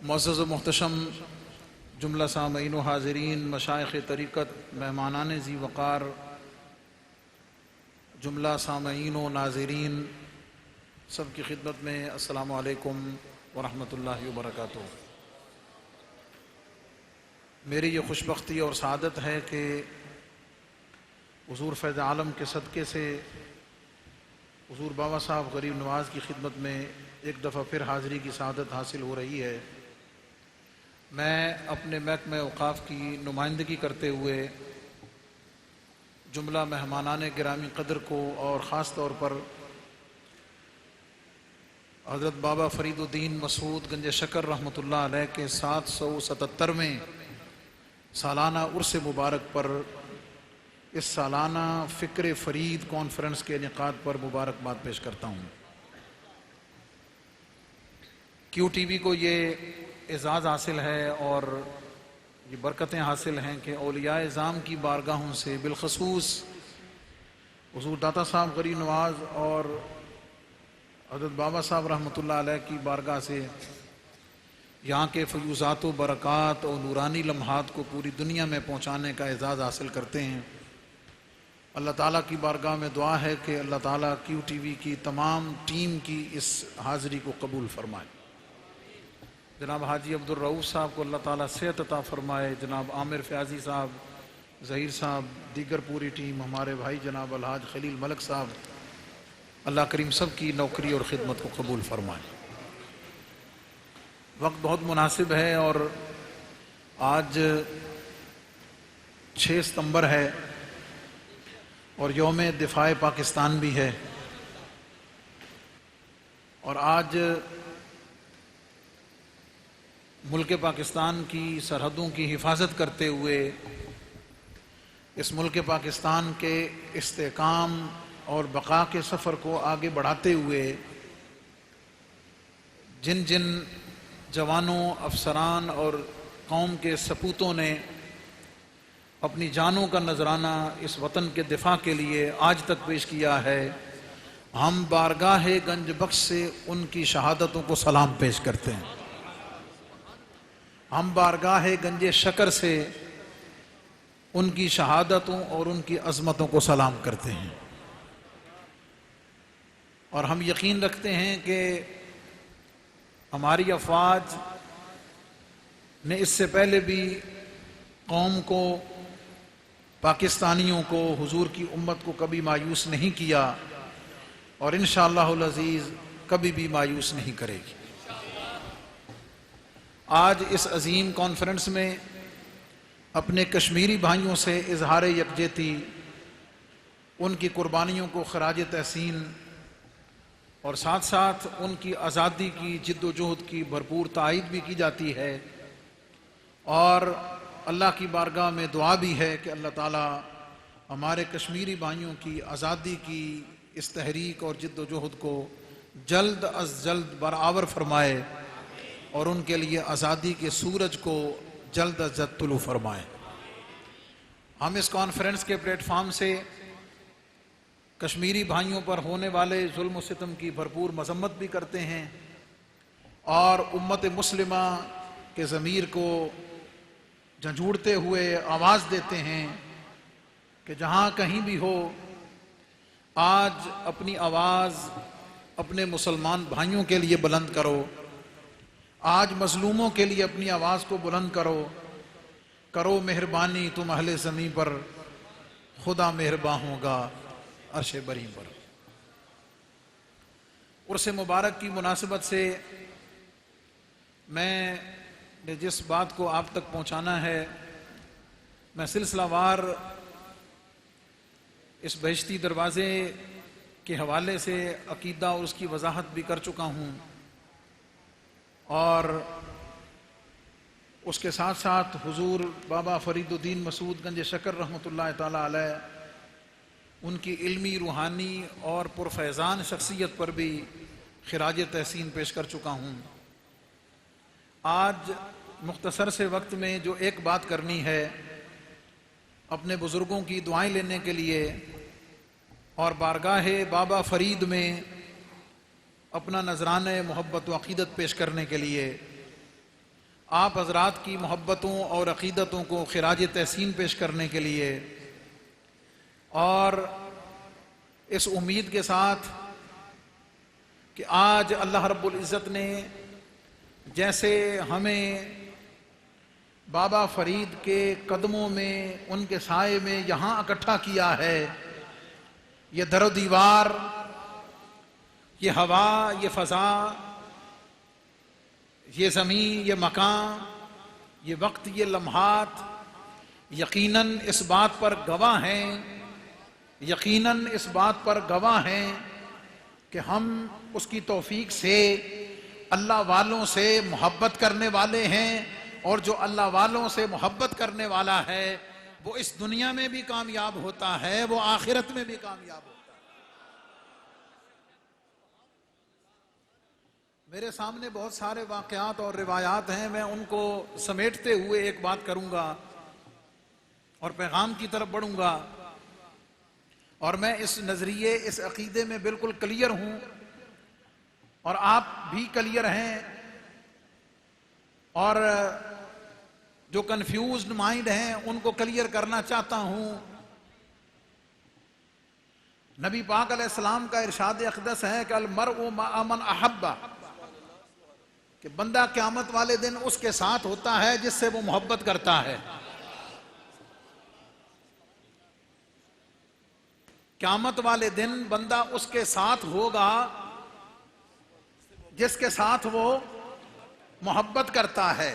معزز و محتشم جملہ سامعین و حاضرین، مشائخ طریقت، مہمانان ذی وقار، جملہ سامعین و ناظرین، سب کی خدمت میں السلام علیکم ورحمۃ اللہ وبرکاتہ. میری یہ خوش بختی اور سعادت ہے کہ حضور فیض عالم کے صدقے سے حضور بابا صاحب غریب نواز کی خدمت میں ایک دفعہ پھر حاضری کی سعادت حاصل ہو رہی ہے. میں اپنے محکمہ اوقاف کی نمائندگی کرتے ہوئے جملہ مہمانان گرامی قدر کو اور خاص طور پر حضرت بابا فرید الدین مسعود گنج شکر رحمۃ اللہ علیہ کے 777ویں سالانہ عرس مبارک پر اس سالانہ فکر فرید کانفرنس کے انعقاد پر مبارکباد پیش کرتا ہوں. کیو ٹی وی کو یہ اعزاز حاصل ہے اور یہ برکتیں حاصل ہیں کہ اولیاء اعظام کی بارگاہوں سے بالخصوص حضور داتا صاحب غریب نواز اور حضرت بابا صاحب رحمۃ اللہ علیہ کی بارگاہ سے یہاں کے فیوزات و برکات اور نورانی لمحات کو پوری دنیا میں پہنچانے کا اعزاز حاصل کرتے ہیں. اللہ تعالیٰ کی بارگاہ میں دعا ہے کہ اللہ تعالیٰ کیو ٹی وی کی تمام ٹیم کی اس حاضری کو قبول فرمائے. جناب حاجی عبدالرؤوف صاحب کو اللہ تعالیٰ صحت عطا فرمائے. جناب عامر فیاضی صاحب ظہیر صاحب، دیگر پوری ٹیم، ہمارے بھائی جناب الحاج خلیل ملک صاحب، اللہ کریم سب کی نوکری اور خدمت کو قبول فرمائے۔ وقت بہت مناسب ہے اور آج 6 ستمبر ہے اور یوم دفاع پاکستان بھی ہے، اور آج ملک پاکستان کی سرحدوں کی حفاظت کرتے ہوئے اس ملک پاکستان کے استحکام اور بقا کے سفر کو آگے بڑھاتے ہوئے جن جن جوانوں، افسران اور قوم کے سپوتوں نے اپنی جانوں کا نذرانہ اس وطن کے دفاع کے لیے آج تک پیش کیا ہے، ہم بارگاہ گنج بخش سے ان کی شہادتوں کو سلام پیش کرتے ہیں۔ ہم بارگاہ گنج شکر سے ان کی شہادتوں اور ان کی عظمتوں کو سلام کرتے ہیں، اور ہم یقین رکھتے ہیں کہ ہماری افواج نے اس سے پہلے بھی قوم کو، پاکستانیوں کو، حضور کی امت کو کبھی مایوس نہیں کیا، اور انشاءاللہ العزیز کبھی بھی مایوس نہیں کرے گی۔ آج اس عظیم کانفرنس میں اپنے کشمیری بھائیوں سے اظہار یکجہتی، ان کی قربانیوں کو خراج تحسین اور ساتھ ساتھ ان کی آزادی کی جد و جہد کی بھرپور تائید بھی کی جاتی ہے، اور اللہ کی بارگاہ میں دعا بھی ہے کہ اللہ تعالیٰ ہمارے کشمیری بھائیوں کی آزادی کی اس تحریک اور جد و جہد کو جلد از جلد برآور فرمائے، اور ان کے لیے آزادی کے سورج کو جلد از جلد طلوع فرمائے۔ ہم اس کانفرنس کے پلیٹ فارم سے کشمیری بھائیوں پر ہونے والے ظلم و ستم کی بھرپور مذمت بھی کرتے ہیں، اور امت مسلمہ کے ضمیر کو جھنجھوڑتے ہوئے آواز دیتے ہیں کہ جہاں کہیں بھی ہو، آج اپنی آواز اپنے مسلمان بھائیوں کے لیے بلند کرو، آج مظلوموں کے لیے اپنی آواز کو بلند کرو، کرو مہربانی تم اہل زمین پر، خدا مہرباں ہوگا عرش بری پر۔ عرس مبارک کی مناسبت سے میں نے جس بات کو آپ تک پہنچانا ہے، میں سلسلہ وار اس بہشتی دروازے کے حوالے سے عقیدہ اور اس کی وضاحت بھی کر چکا ہوں، اور اس کے ساتھ ساتھ حضور بابا فرید الدین مسعود گنج شکر رحمۃ اللہ تعالی علیہ، ان کی علمی، روحانی اور پرفیضان شخصیت پر بھی خراج تحسین پیش کر چکا ہوں۔ آج مختصر سے وقت میں جو ایک بات کرنی ہے، اپنے بزرگوں کی دعائیں لینے کے لیے اور بارگاہ بابا فرید میں اپنا نذرانہ محبت و عقیدت پیش کرنے کے لیے، آپ حضرات کی محبتوں اور عقیدتوں کو خراج تحسین پیش کرنے کے لیے، اور اس امید کے ساتھ کہ آج اللہ رب العزت نے جیسے ہمیں بابا فرید کے قدموں میں، ان کے سائے میں یہاں اکٹھا کیا ہے، یہ در و دیوار، یہ ہوا، یہ فضا، یہ زمین، یہ مکان، یہ وقت، یہ لمحات یقیناً اس بات پر گواہ ہیں، یقیناً اس بات پر گواہ ہیں کہ ہم اس کی توفیق سے اللہ والوں سے محبت کرنے والے ہیں، اور جو اللہ والوں سے محبت کرنے والا ہے وہ اس دنیا میں بھی کامیاب ہوتا ہے، وہ آخرت میں بھی کامیاب ہوتا ہے۔ میرے سامنے بہت سارے واقعات اور روایات ہیں، میں ان کو سمیٹتے ہوئے ایک بات کروں گا اور پیغام کی طرف بڑھوں گا، اور میں اس نظریے، اس عقیدے میں بالکل کلیئر ہوں، اور آپ بھی کلیئر ہیں، اور جو کنفیوزڈ مائنڈ ہیں ان کو کلیئر کرنا چاہتا ہوں۔ نبی پاک علیہ السلام کا ارشاد اقدس ہے کہ المرء مع من احب، کہ بندہ قیامت والے دن اس کے ساتھ ہوتا ہے جس سے وہ محبت کرتا ہے۔ قیامت والے دن بندہ اس کے ساتھ ہوگا جس کے ساتھ وہ محبت کرتا ہے۔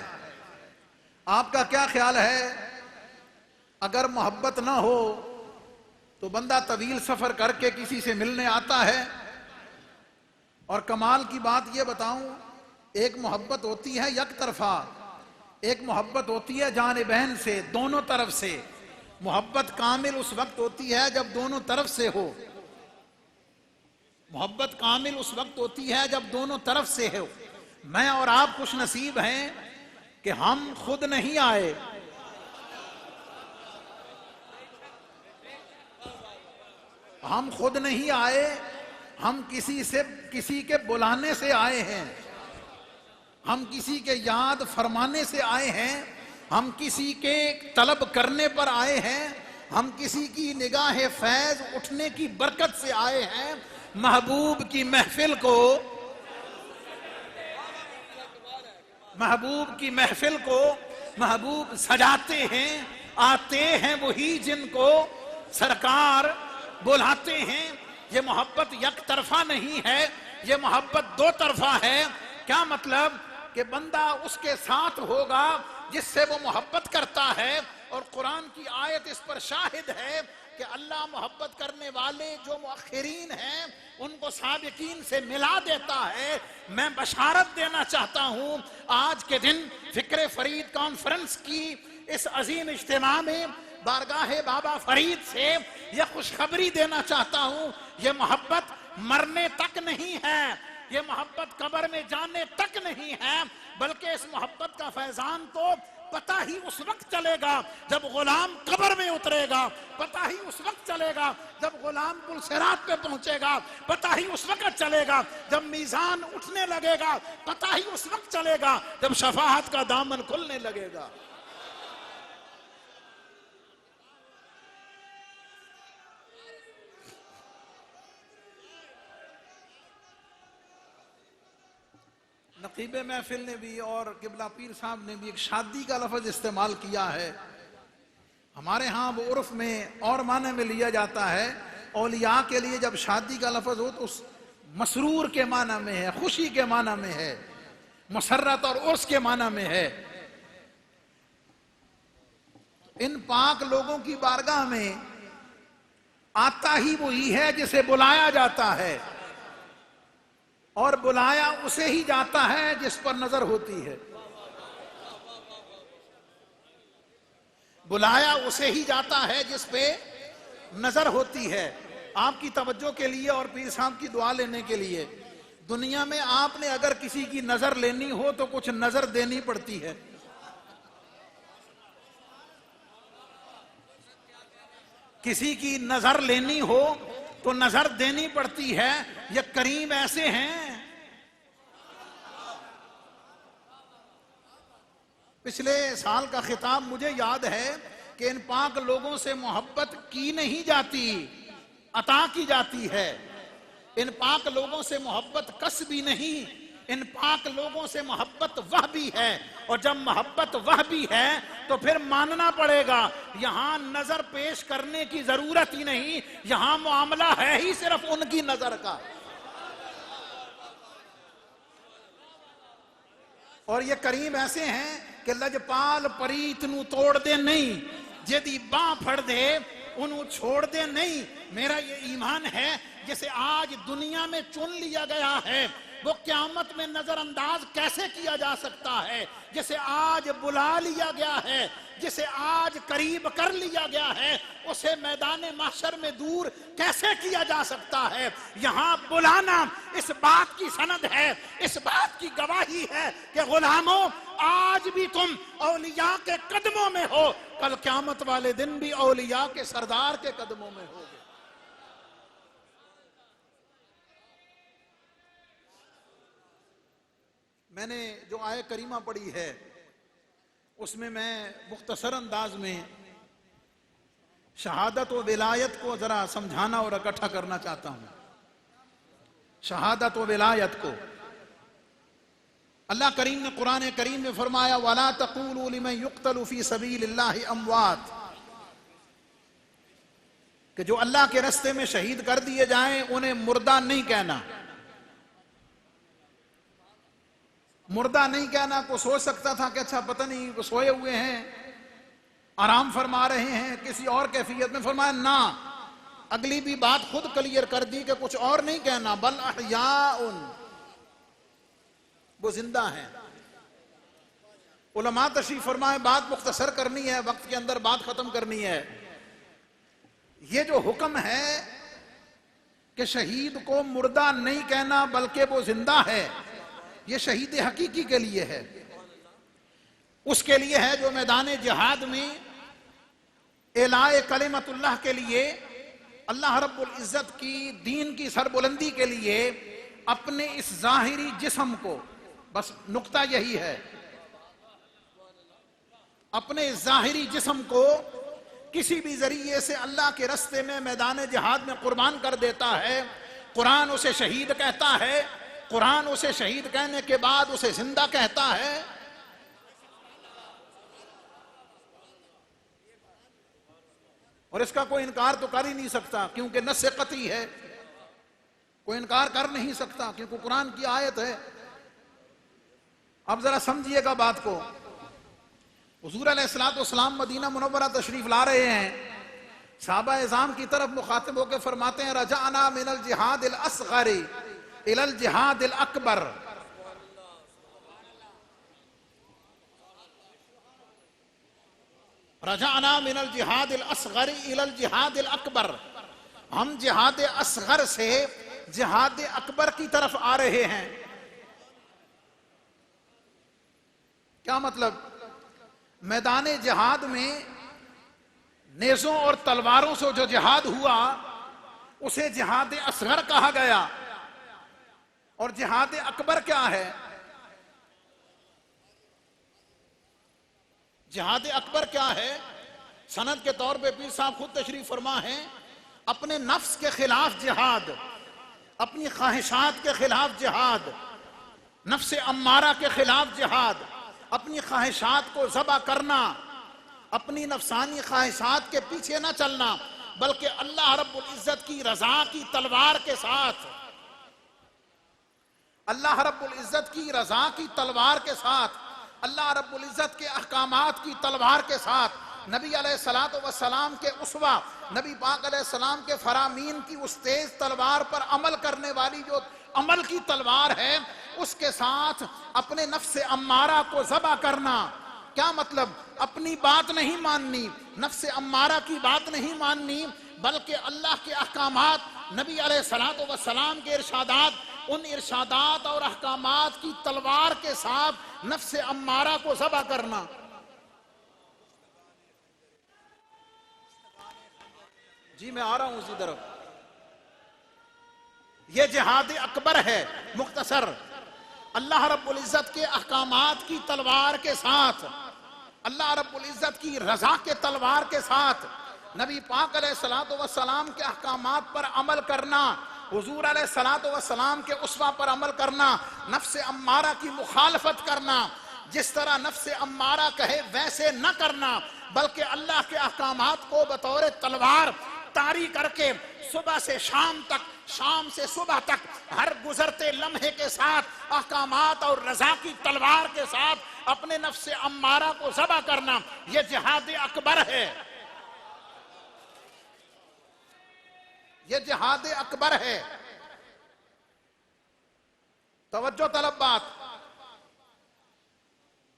آپ کا کیا خیال ہے اگر محبت نہ ہو تو بندہ طویل سفر کر کے کسی سے ملنے آتا ہے؟ اور کمال کی بات یہ بتاؤں، ایک محبت ہوتی ہے یک طرفہ، ایک محبت ہوتی ہے جانبین سے، دونوں طرف سے۔ محبت کامل اس وقت ہوتی ہے جب دونوں طرف سے ہو، محبت کامل اس وقت ہوتی ہے جب دونوں طرف سے ہو۔ میں اور آپ خوش نصیب ہیں کہ ہم خود نہیں آئے، ہم خود نہیں آئے، ہم کسی کے بلانے سے آئے ہیں، ہم کسی کے یاد فرمانے سے آئے ہیں، ہم کسی کے طلب کرنے پر آئے ہیں، ہم کسی کی نگاہ فیض اٹھنے کی برکت سے آئے ہیں۔ محبوب کی محفل کو، محبوب کی محفل کو محبوب سجاتے ہیں، آتے ہیں وہی جن کو سرکار بلاتے ہیں۔ یہ محبت یک طرفہ نہیں ہے، یہ محبت دو طرفہ ہے۔ کیا مطلب؟ کہ بندہ اس کے ساتھ ہوگا جس سے وہ محبت کرتا ہے، اور قرآن کی آیت اس پر شاہد ہے کہ اللہ محبت کرنے والے جو مؤخرین ہیں ان کو سابقین سے ملا دیتا ہے۔ میں بشارت دینا چاہتا ہوں آج کے دن فکر فرید کانفرنس کی اس عظیم اجتماع میں بارگاہ بابا فرید سے یہ خوشخبری دینا چاہتا ہوں، یہ محبت مرنے تک نہیں ہے، یہ محبت قبر میں جانے تک نہیں ہے، بلکہ اس محبت کا فیضان تو پتہ ہی اس وقت چلے گا جب غلام قبر میں اترے گا، پتہ ہی اس وقت چلے گا جب غلام پل صراط پہ پہنچے گا، پتہ ہی اس وقت چلے گا جب میزان اٹھنے لگے گا، پتہ ہی اس وقت چلے گا جب شفاعت کا دامن کھلنے لگے گا۔ نقیب محفل نے بھی اور قبلہ پیر صاحب نے بھی ایک شادی کا لفظ استعمال کیا ہے۔ ہمارے ہاں وہ عرف میں اور معنی میں لیا جاتا ہے، اولیاء کے لیے جب شادی کا لفظ ہو تو اس مسرور کے معنی میں ہے، خوشی کے معنی میں ہے، مسرت اور عرس کے معنی میں ہے۔ ان پاک لوگوں کی بارگاہ میں آتا ہی وہی ہے جسے بلایا جاتا ہے، اور بلایا اسے ہی جاتا ہے جس پر نظر ہوتی ہے، بلایا اسے ہی جاتا ہے جس پہ نظر ہوتی ہے۔ آپ کی توجہ کے لیے اور پیر صاحب کی دعا لینے کے لیے، دنیا میں آپ نے اگر کسی کی نظر لینی ہو تو کچھ نظر دینی پڑتی ہے۔ کسی کی نظر لینی ہو تو نظر دینی پڑتی ہے۔ یہ کریم ایسے ہیں، پچھلے سال کا خطاب مجھے یاد ہے کہ ان پاک لوگوں سے محبت کی نہیں جاتی، عطا کی جاتی ہے۔ ان پاک لوگوں سے محبت کسبی نہیں، ان پاک لوگوں سے محبت وہبی ہے، اور جب محبت وہبی ہے تو پھر ماننا پڑے گا یہاں نظر پیش کرنے کی ضرورت ہی نہیں، یہاں معاملہ ہے ہی صرف ان کی نظر کا۔ اور یہ کریم ایسے ہیں کہ لجپال پریت نو توڑ دے نہیں، جدی باں پھڑ دے انہوں چھوڑ دے نہیں۔ میرا یہ ایمان ہے جسے آج دنیا میں چن لیا گیا ہے وہ قیامت میں نظر انداز کیسے کیا جا سکتا ہے؟ جسے آج بلا لیا گیا ہے، جسے آج قریب کر لیا گیا ہے، اسے میدان محشر میں دور کیسے کیا جا سکتا ہے؟ یہاں بلانا اس بات کی سند ہے، اس بات کی گواہی ہے کہ غلاموں آج بھی تم اولیاء کے قدموں میں ہو، کل قیامت والے دن بھی اولیاء کے سردار کے قدموں میں ہوگے۔ میں نے جو آیہ کریمہ پڑھی ہے اس میں مختصر انداز میں شہادت و ولایت کو ذرا سمجھانا اور اکٹھا کرنا چاہتا ہوں۔ شہادت و ولایت کو اللہ کریم نے قرآن کریم میں فرمایا وَلَا تَقُولُوا لِمَنْ يُقْتَلُ فِي سَبِيلِ اللَّهِ أَمْوَاتٍ، کہ جو اللہ کے راستے میں شہید کر دیے جائیں انہیں مردہ نہیں کہنا. مردہ نہیں کہنا. کو سوچ سکتا تھا کہ اچھا پتہ نہیں وہ سوئے ہوئے ہیں، آرام فرما رہے ہیں، کسی اور کیفیت میں. فرمایا نہ، اگلی بھی بات خود کلیئر کر دی کہ کچھ اور نہیں کہنا، بل احیاء، وہ زندہ ہیں. علماء تشریف فرمائے بات مختصر کرنی ہے، وقت کے اندر بات ختم کرنی ہے. یہ جو حکم ہے کہ شہید کو مردہ نہیں کہنا بلکہ وہ زندہ ہے، یہ شہید حقیقی کے لیے ہے. اس کے لیے ہے جو میدان جہاد میں اعلاء کلمت اللہ کے لیے، اللہ رب العزت کی دین کی سربلندی کے لیے اپنے اس ظاہری جسم کو، بس نقطہ یہی ہے، اپنے ظاہری جسم کو کسی بھی ذریعے سے اللہ کے راستے میں میدان جہاد میں قربان کر دیتا ہے. قرآن اسے شہید کہتا ہے. قرآن اسے شہید کہنے کے بعد اسے زندہ کہتا ہے. اور اس کا کوئی انکار تو کر ہی نہیں سکتا کیونکہ نص قطعی ہے. کوئی انکار کر نہیں سکتا کیونکہ قرآن کی آیت ہے. اب ذرا سمجھیے گا بات کو. حضور علیہ السلام مدینہ منورہ تشریف لا رہے ہیں. صحابہ اعظام کی طرف مخاطب ہو کے فرماتے ہیں رجعنا من الجہاد الاصغر الى الجہاد الاکبر. رجعنا من الجہاد الاصغر الى الجہاد الاکبر. ہم جہاد اصغر سے جہاد اکبر کی طرف آ رہے ہیں. کیا مطلب؟ میدان جہاد میں نیزوں اور تلواروں سے جو جہاد ہوا اسے جہاد اصغر کہا گیا. اور جہاد اکبر کیا ہے؟ جہاد اکبر کیا ہے؟ سند کے طور پہ پیر صاحب خود تشریف فرما ہیں، اپنے نفس کے خلاف جہاد، اپنی خواہشات کے خلاف جہاد، نفس امارہ کے خلاف جہاد، اپنی خواہشات کو ذبح کرنا، اپنی نفسانی خواہشات کے پیچھے نہ چلنا بلکہ اللہ رب العزت کی رضا کی تلوار کے ساتھ، اللہ رب العزت کی رضا کی تلوار کے ساتھ، اللہ رب العزت کے احکامات کی تلوار کے ساتھ، نبی علیہ السلام کے اسوہ، نبی پاک علیہ السلام کے فرامین کی اس تیز تلوار پر عمل کرنے والی جو عمل کی تلوار ہے، اس کے ساتھ اپنے نفس امارہ کو ذبح کرنا. کیا مطلب؟ اپنی بات نہیں ماننی، نفس امارہ کی بات نہیں ماننی بلکہ اللہ کے احکامات، نبی علیہ السلام کے ارشادات، ان ارشادات اور احکامات کی تلوار کے ساتھ نفس امارہ کو ذبح کرنا. جی میں آ رہا ہوں اسی طرف. یہ جہاد اکبر ہے. مختصر، اللہ رب العزت کے احکامات کی تلوار کے ساتھ، اللہ رب العزت کی رضا کے تلوار کے ساتھ نبی پاک علیہ السلام کے احکامات پر عمل کرنا، حضور علیہ السلام کے اسوہ پر عمل کرنا، نفس امارہ کی مخالفت کرنا. جس طرح نفس امارہ کہے ویسے نہ کرنا بلکہ اللہ کے احکامات کو بطور تلوار طاری کر کے صبح سے شام تک، شام سے صبح تک ہر گزرتے لمحے کے ساتھ احکامات اور رضا کی تلوار کے ساتھ اپنے نفس امارہ کو ذبح کرنا، یہ جہاد اکبر ہے. یہ جہاد اکبر ہے. توجہ طلب بات.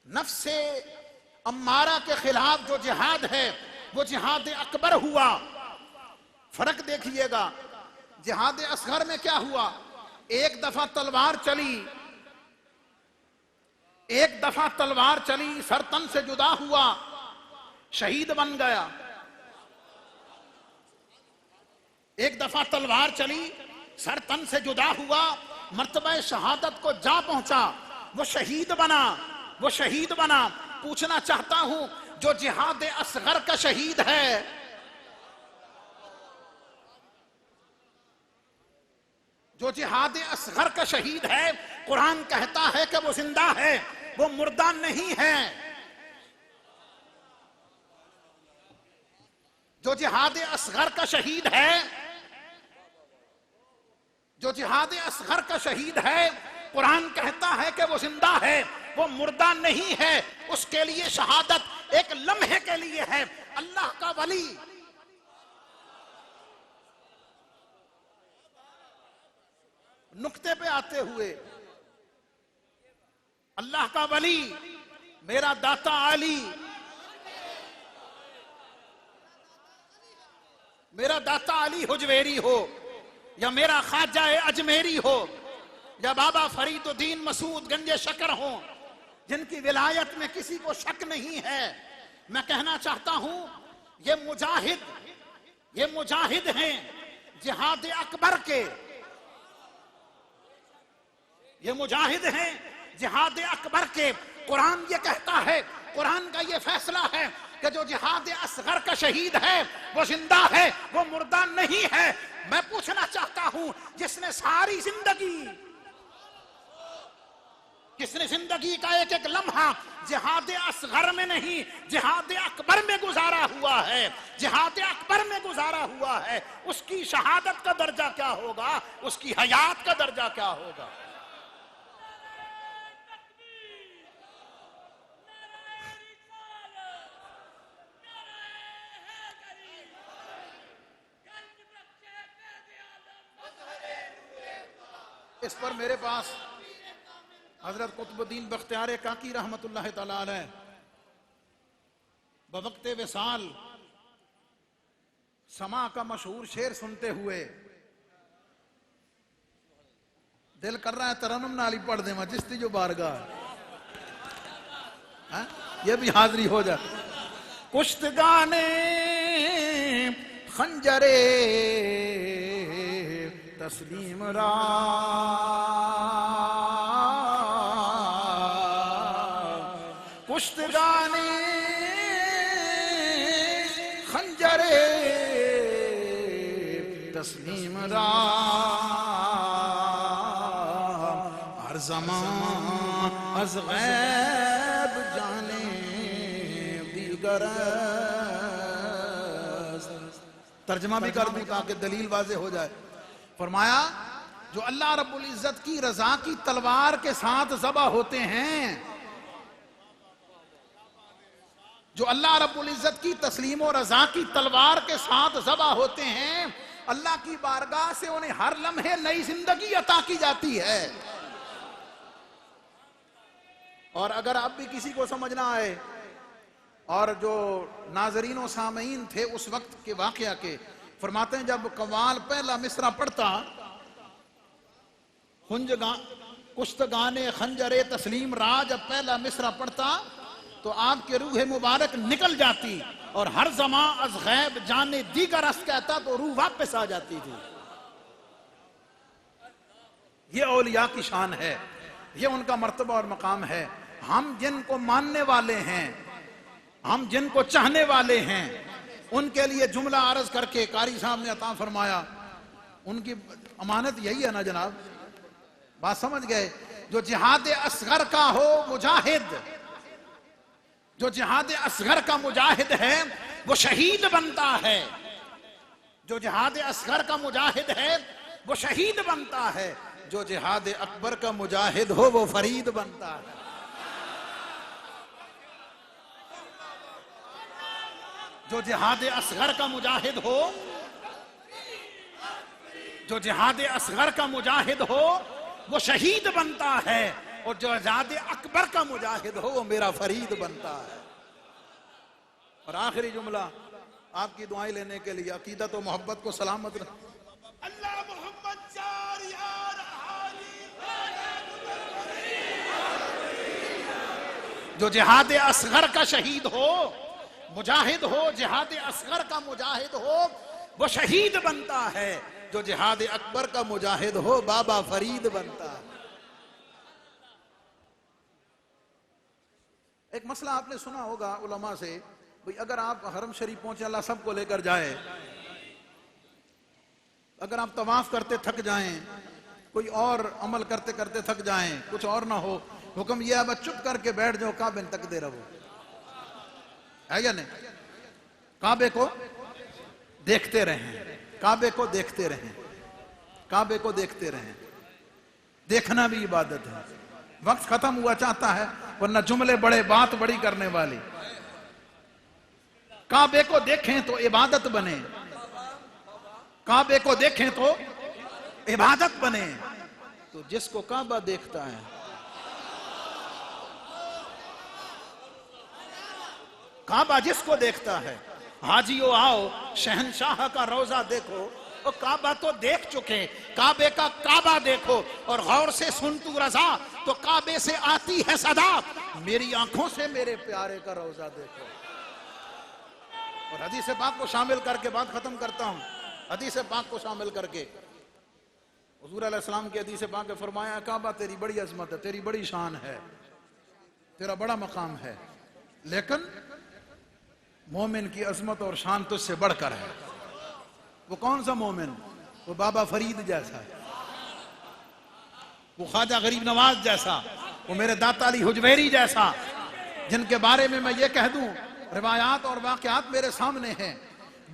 نفس امارہ کے خلاف جو جہاد ہے وہ جہاد اکبر ہوا. فرق دیکھیے گا. جہاد اصغر میں کیا ہوا؟ ایک دفعہ تلوار چلی، ایک دفعہ تلوار چلی، سر تن سے جدا ہوا، شہید بن گیا. ایک دفعہ تلوار چلی، سر تن سے جدا ہوا، مرتبہ شہادت کو جا پہنچا، وہ شہید بنا، وہ شہید بنا. پوچھنا چاہتا ہوں جو جہاد اصغر کا شہید ہے، جو جہاد اصغر کا شہید ہے، قرآن کہتا ہے کہ وہ زندہ ہے، وہ مردہ نہیں ہے. جو جہاد اصغر کا شہید ہے، جو جہاد اصغر کا شہید ہے، قرآن کہتا ہے کہ وہ زندہ ہے، وہ مردہ نہیں ہے، اس کے لیے شہادت ایک لمحے کے لیے ہے۔ اللہ کا ولی نقطے پہ آتے ہوئے، اللہ کا ولی میرا داتا علی، میرا داتا علی حجویری ہو یا میرا خواجہ اجمیری ہو یا بابا فرید الدین مسعود گنج شکر ہوں، جن کی ولایت میں کسی کو شک نہیں ہے، میں کہنا چاہتا ہوں یہ مجاہد ہیں جہاد اکبر کے، یہ مجاہد ہیں جہاد اکبر کے۔ قرآن یہ کہتا ہے، قرآن کا یہ فیصلہ ہے کہ جو جہاد اصغر کا شہید ہے وہ زندہ ہے، وہ مردہ نہیں ہے۔ میں پوچھنا چاہتا ہوں، جس نے ساری زندگی، جس نے زندگی کا ایک ایک لمحہ جہاد اصغر میں نہیں جہاد اکبر میں گزارا ہوا ہے، جہاد اکبر میں گزارا ہوا ہے، اس کی شہادت کا درجہ کیا ہوگا، اس کی حیات کا درجہ کیا ہوگا؟ اس پر میرے پاس حضرت قطب الدین بختیار کاکی رحمت اللہ تعالی علیہ بوقت وصال سما کا مشہور شعر سنتے ہوئے دل کر رہا ہے ترنم نالی پڑھ دیں مجستی جو بارگاہ، یہ بھی حاضری ہو جائے۔ کشتگانے خنجرے تسلیم را کشتگانے خنجر تسلیم را ہر زمان از غیب جانے دیگر۔ ترجمہ بھی کر دوں تاکہ دلیل واضح ہو جائے۔ فرمایا جو اللہ رب العزت کی رضا کی تلوار کے ساتھ ذبح ہوتے ہیں، جو اللہ رب العزت کی تسلیم و رضا کی تلوار کے ساتھ ذبح ہوتے ہیں، اللہ کی بارگاہ سے انہیں ہر لمحے نئی زندگی عطا کی جاتی ہے۔ اور اگر اب بھی کسی کو سمجھنا آئے، اور جو ناظرین و سامعین تھے اس وقت کے واقعہ کے، فرماتے ہیں جب قوال پہلا مصرع پڑھتا، کشتگانے خنجر تسلیم را جب پہلا مصرع پڑھتا تو آپ کے روح مبارک نکل جاتی، اور ہر زمان از غیب جانے دیگر است کہتا تو روح واپس آ جاتی تھی۔ یہ اولیاء کی شان ہے، یہ ان کا مرتبہ اور مقام ہے۔ ہم جن کو ماننے والے ہیں، ہم جن کو چاہنے والے ہیں، ان کے لیے جملہ عرض کر کے قاری صاحب نے عطا فرمایا، ان کی امانت یہی ہے نا جناب، بات سمجھ گئے؟ جو جہاد اصغر کا ہو مجاہد، جو جہاد اصغر کا مجاہد ہے وہ شہید بنتا ہے، جو جہاد اصغر کا مجاہد ہے وہ شہید بنتا ہے، جو جہاد اکبر کا مجاہد ہو وہ فرید بنتا ہے۔ جو جہاد اصغر کا مجاہد ہو، جو جہاد اصغر کا مجاہد ہو وہ شہید بنتا ہے، اور جو جہاد اکبر کا مجاہد ہو وہ میرا فرید بنتا ہے۔ اور آخری جملہ آپ کی دعائیں لینے کے لیے، عقیدت و محبت کو سلامت رکھ۔ اللہ محمد چار یار جو جہاد اصغر کا شہید ہو، مجاہد ہو، جہاد اصغر کا مجاہد ہو وہ شہید بنتا ہے، جو جہاد اکبر کا مجاہد ہو بابا فرید بنتا ہے۔ ایک مسئلہ آپ نے سنا ہوگا علماء سے، بھئی اگر آپ حرم شریف پہنچے اللہ سب کو لے کر جائے، اگر آپ طواف کرتے تھک جائیں، کوئی اور عمل کرتے کرتے تھک جائیں، کچھ اور نہ ہو، حکم یہ ہے بس چپ کر کے بیٹھ جاؤ، کعبے تک دے رہو، ہے یا نہیں؟ کعبے کو دیکھتے رہیں، کعبے کو دیکھتے رہیں، کعبے کو دیکھتے رہیں. دیکھنا بھی عبادت ہے. وقت ختم ہوا چاہتا ہے ورنہ جملے بڑے، بات بڑی کرنے والی. کعبے کو دیکھیں تو عبادت بنے، کعبے کو دیکھیں تو عبادت بنے. تو جس کو کعبہ دیکھتا ہے، کعبہ جس کو دیکھتا ہے، حاجیو آؤ شہنشاہ کا روضہ دیکھو. اور کعبہ تو دیکھ چکے، کعبے کا کعبہ دیکھو اور غور سے سن تو رضا، تو کعبے سے آتی ہے صدا، میری آنکھوں سے میرے پیارے کا روضہ دیکھو. اور حدیث پاک کو شامل کر کے بات ختم کرتا ہوں. حدیث پاک کو شامل کر کے حضور علیہ السلام کی حدیث پاک نے فرمایا کعبہ تیری بڑی عظمت ہے، تیری بڑی شان ہے، تیرا بڑا مقام ہے، لیکن مومن کی عظمت اور شان تجھ سے بڑھ کر ہے. وہ کون سا مومن؟ وہ بابا فرید جیسا ہے، وہ خواجہ غریب نواز جیسا، وہ میرے داتا علی حجویری جیسا، جن کے بارے میں میں یہ کہہ دوں، روایات اور واقعات میرے سامنے ہیں.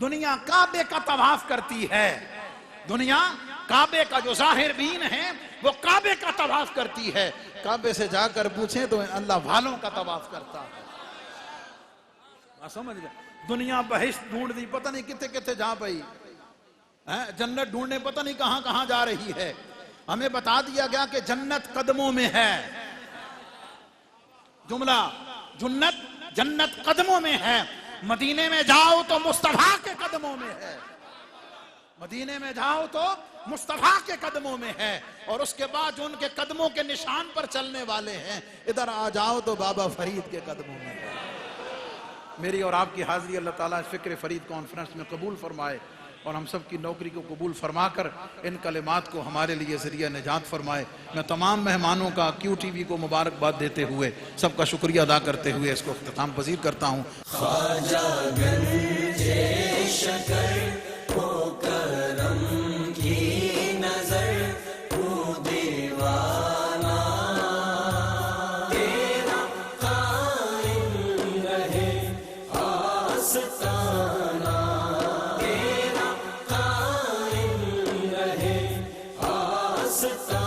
دنیا کعبے کا طواف کرتی ہے، دنیا کعبے کا جو ظاہر بین ہے وہ کعبے کا طواف کرتی ہے. کعبے سے جا کر پوچھیں تو اللہ والوں کا طواف کرتا ہے. سمجھ گئے؟ دنیا بہشت ڈھونڈ دی، پتہ نہیں کتے کتے جا پئی، جنت ڈھونڈنے پتہ نہیں کہاں کہاں جا رہی ہے. ہمیں بتا دیا گیا کہ جنت قدموں میں ہے. جملہ جنت قدموں میں ہے. مدینے میں جاؤ تو مصطفیٰ کے قدموں میں ہے، مدینے میں جاؤ تو مصطفیٰ کے قدموں میں ہے. اور اس کے بعد جو ان کے قدموں کے نشان پر چلنے والے ہیں، ادھر آ جاؤ تو بابا فرید کے قدموں میں ہے. میری اور آپ کی حاضری اللہ تعالیٰ فکر فرید کانفرنس میں قبول فرمائے اور ہم سب کی نوکری کو قبول فرما کر ان کلمات کو ہمارے لیے ذریعہ نجات فرمائے. میں تمام مہمانوں کا کیو ٹی وی کو مبارکباد دیتے ہوئے سب کا شکریہ ادا کرتے ہوئے اس کو اختتام پذیر کرتا ہوں. خواجہ گنجے شکر کو کرم کی نظر تو دیوانہ تیرا قائم رہے آستانہ، تیرا قائم رہے آستانہ.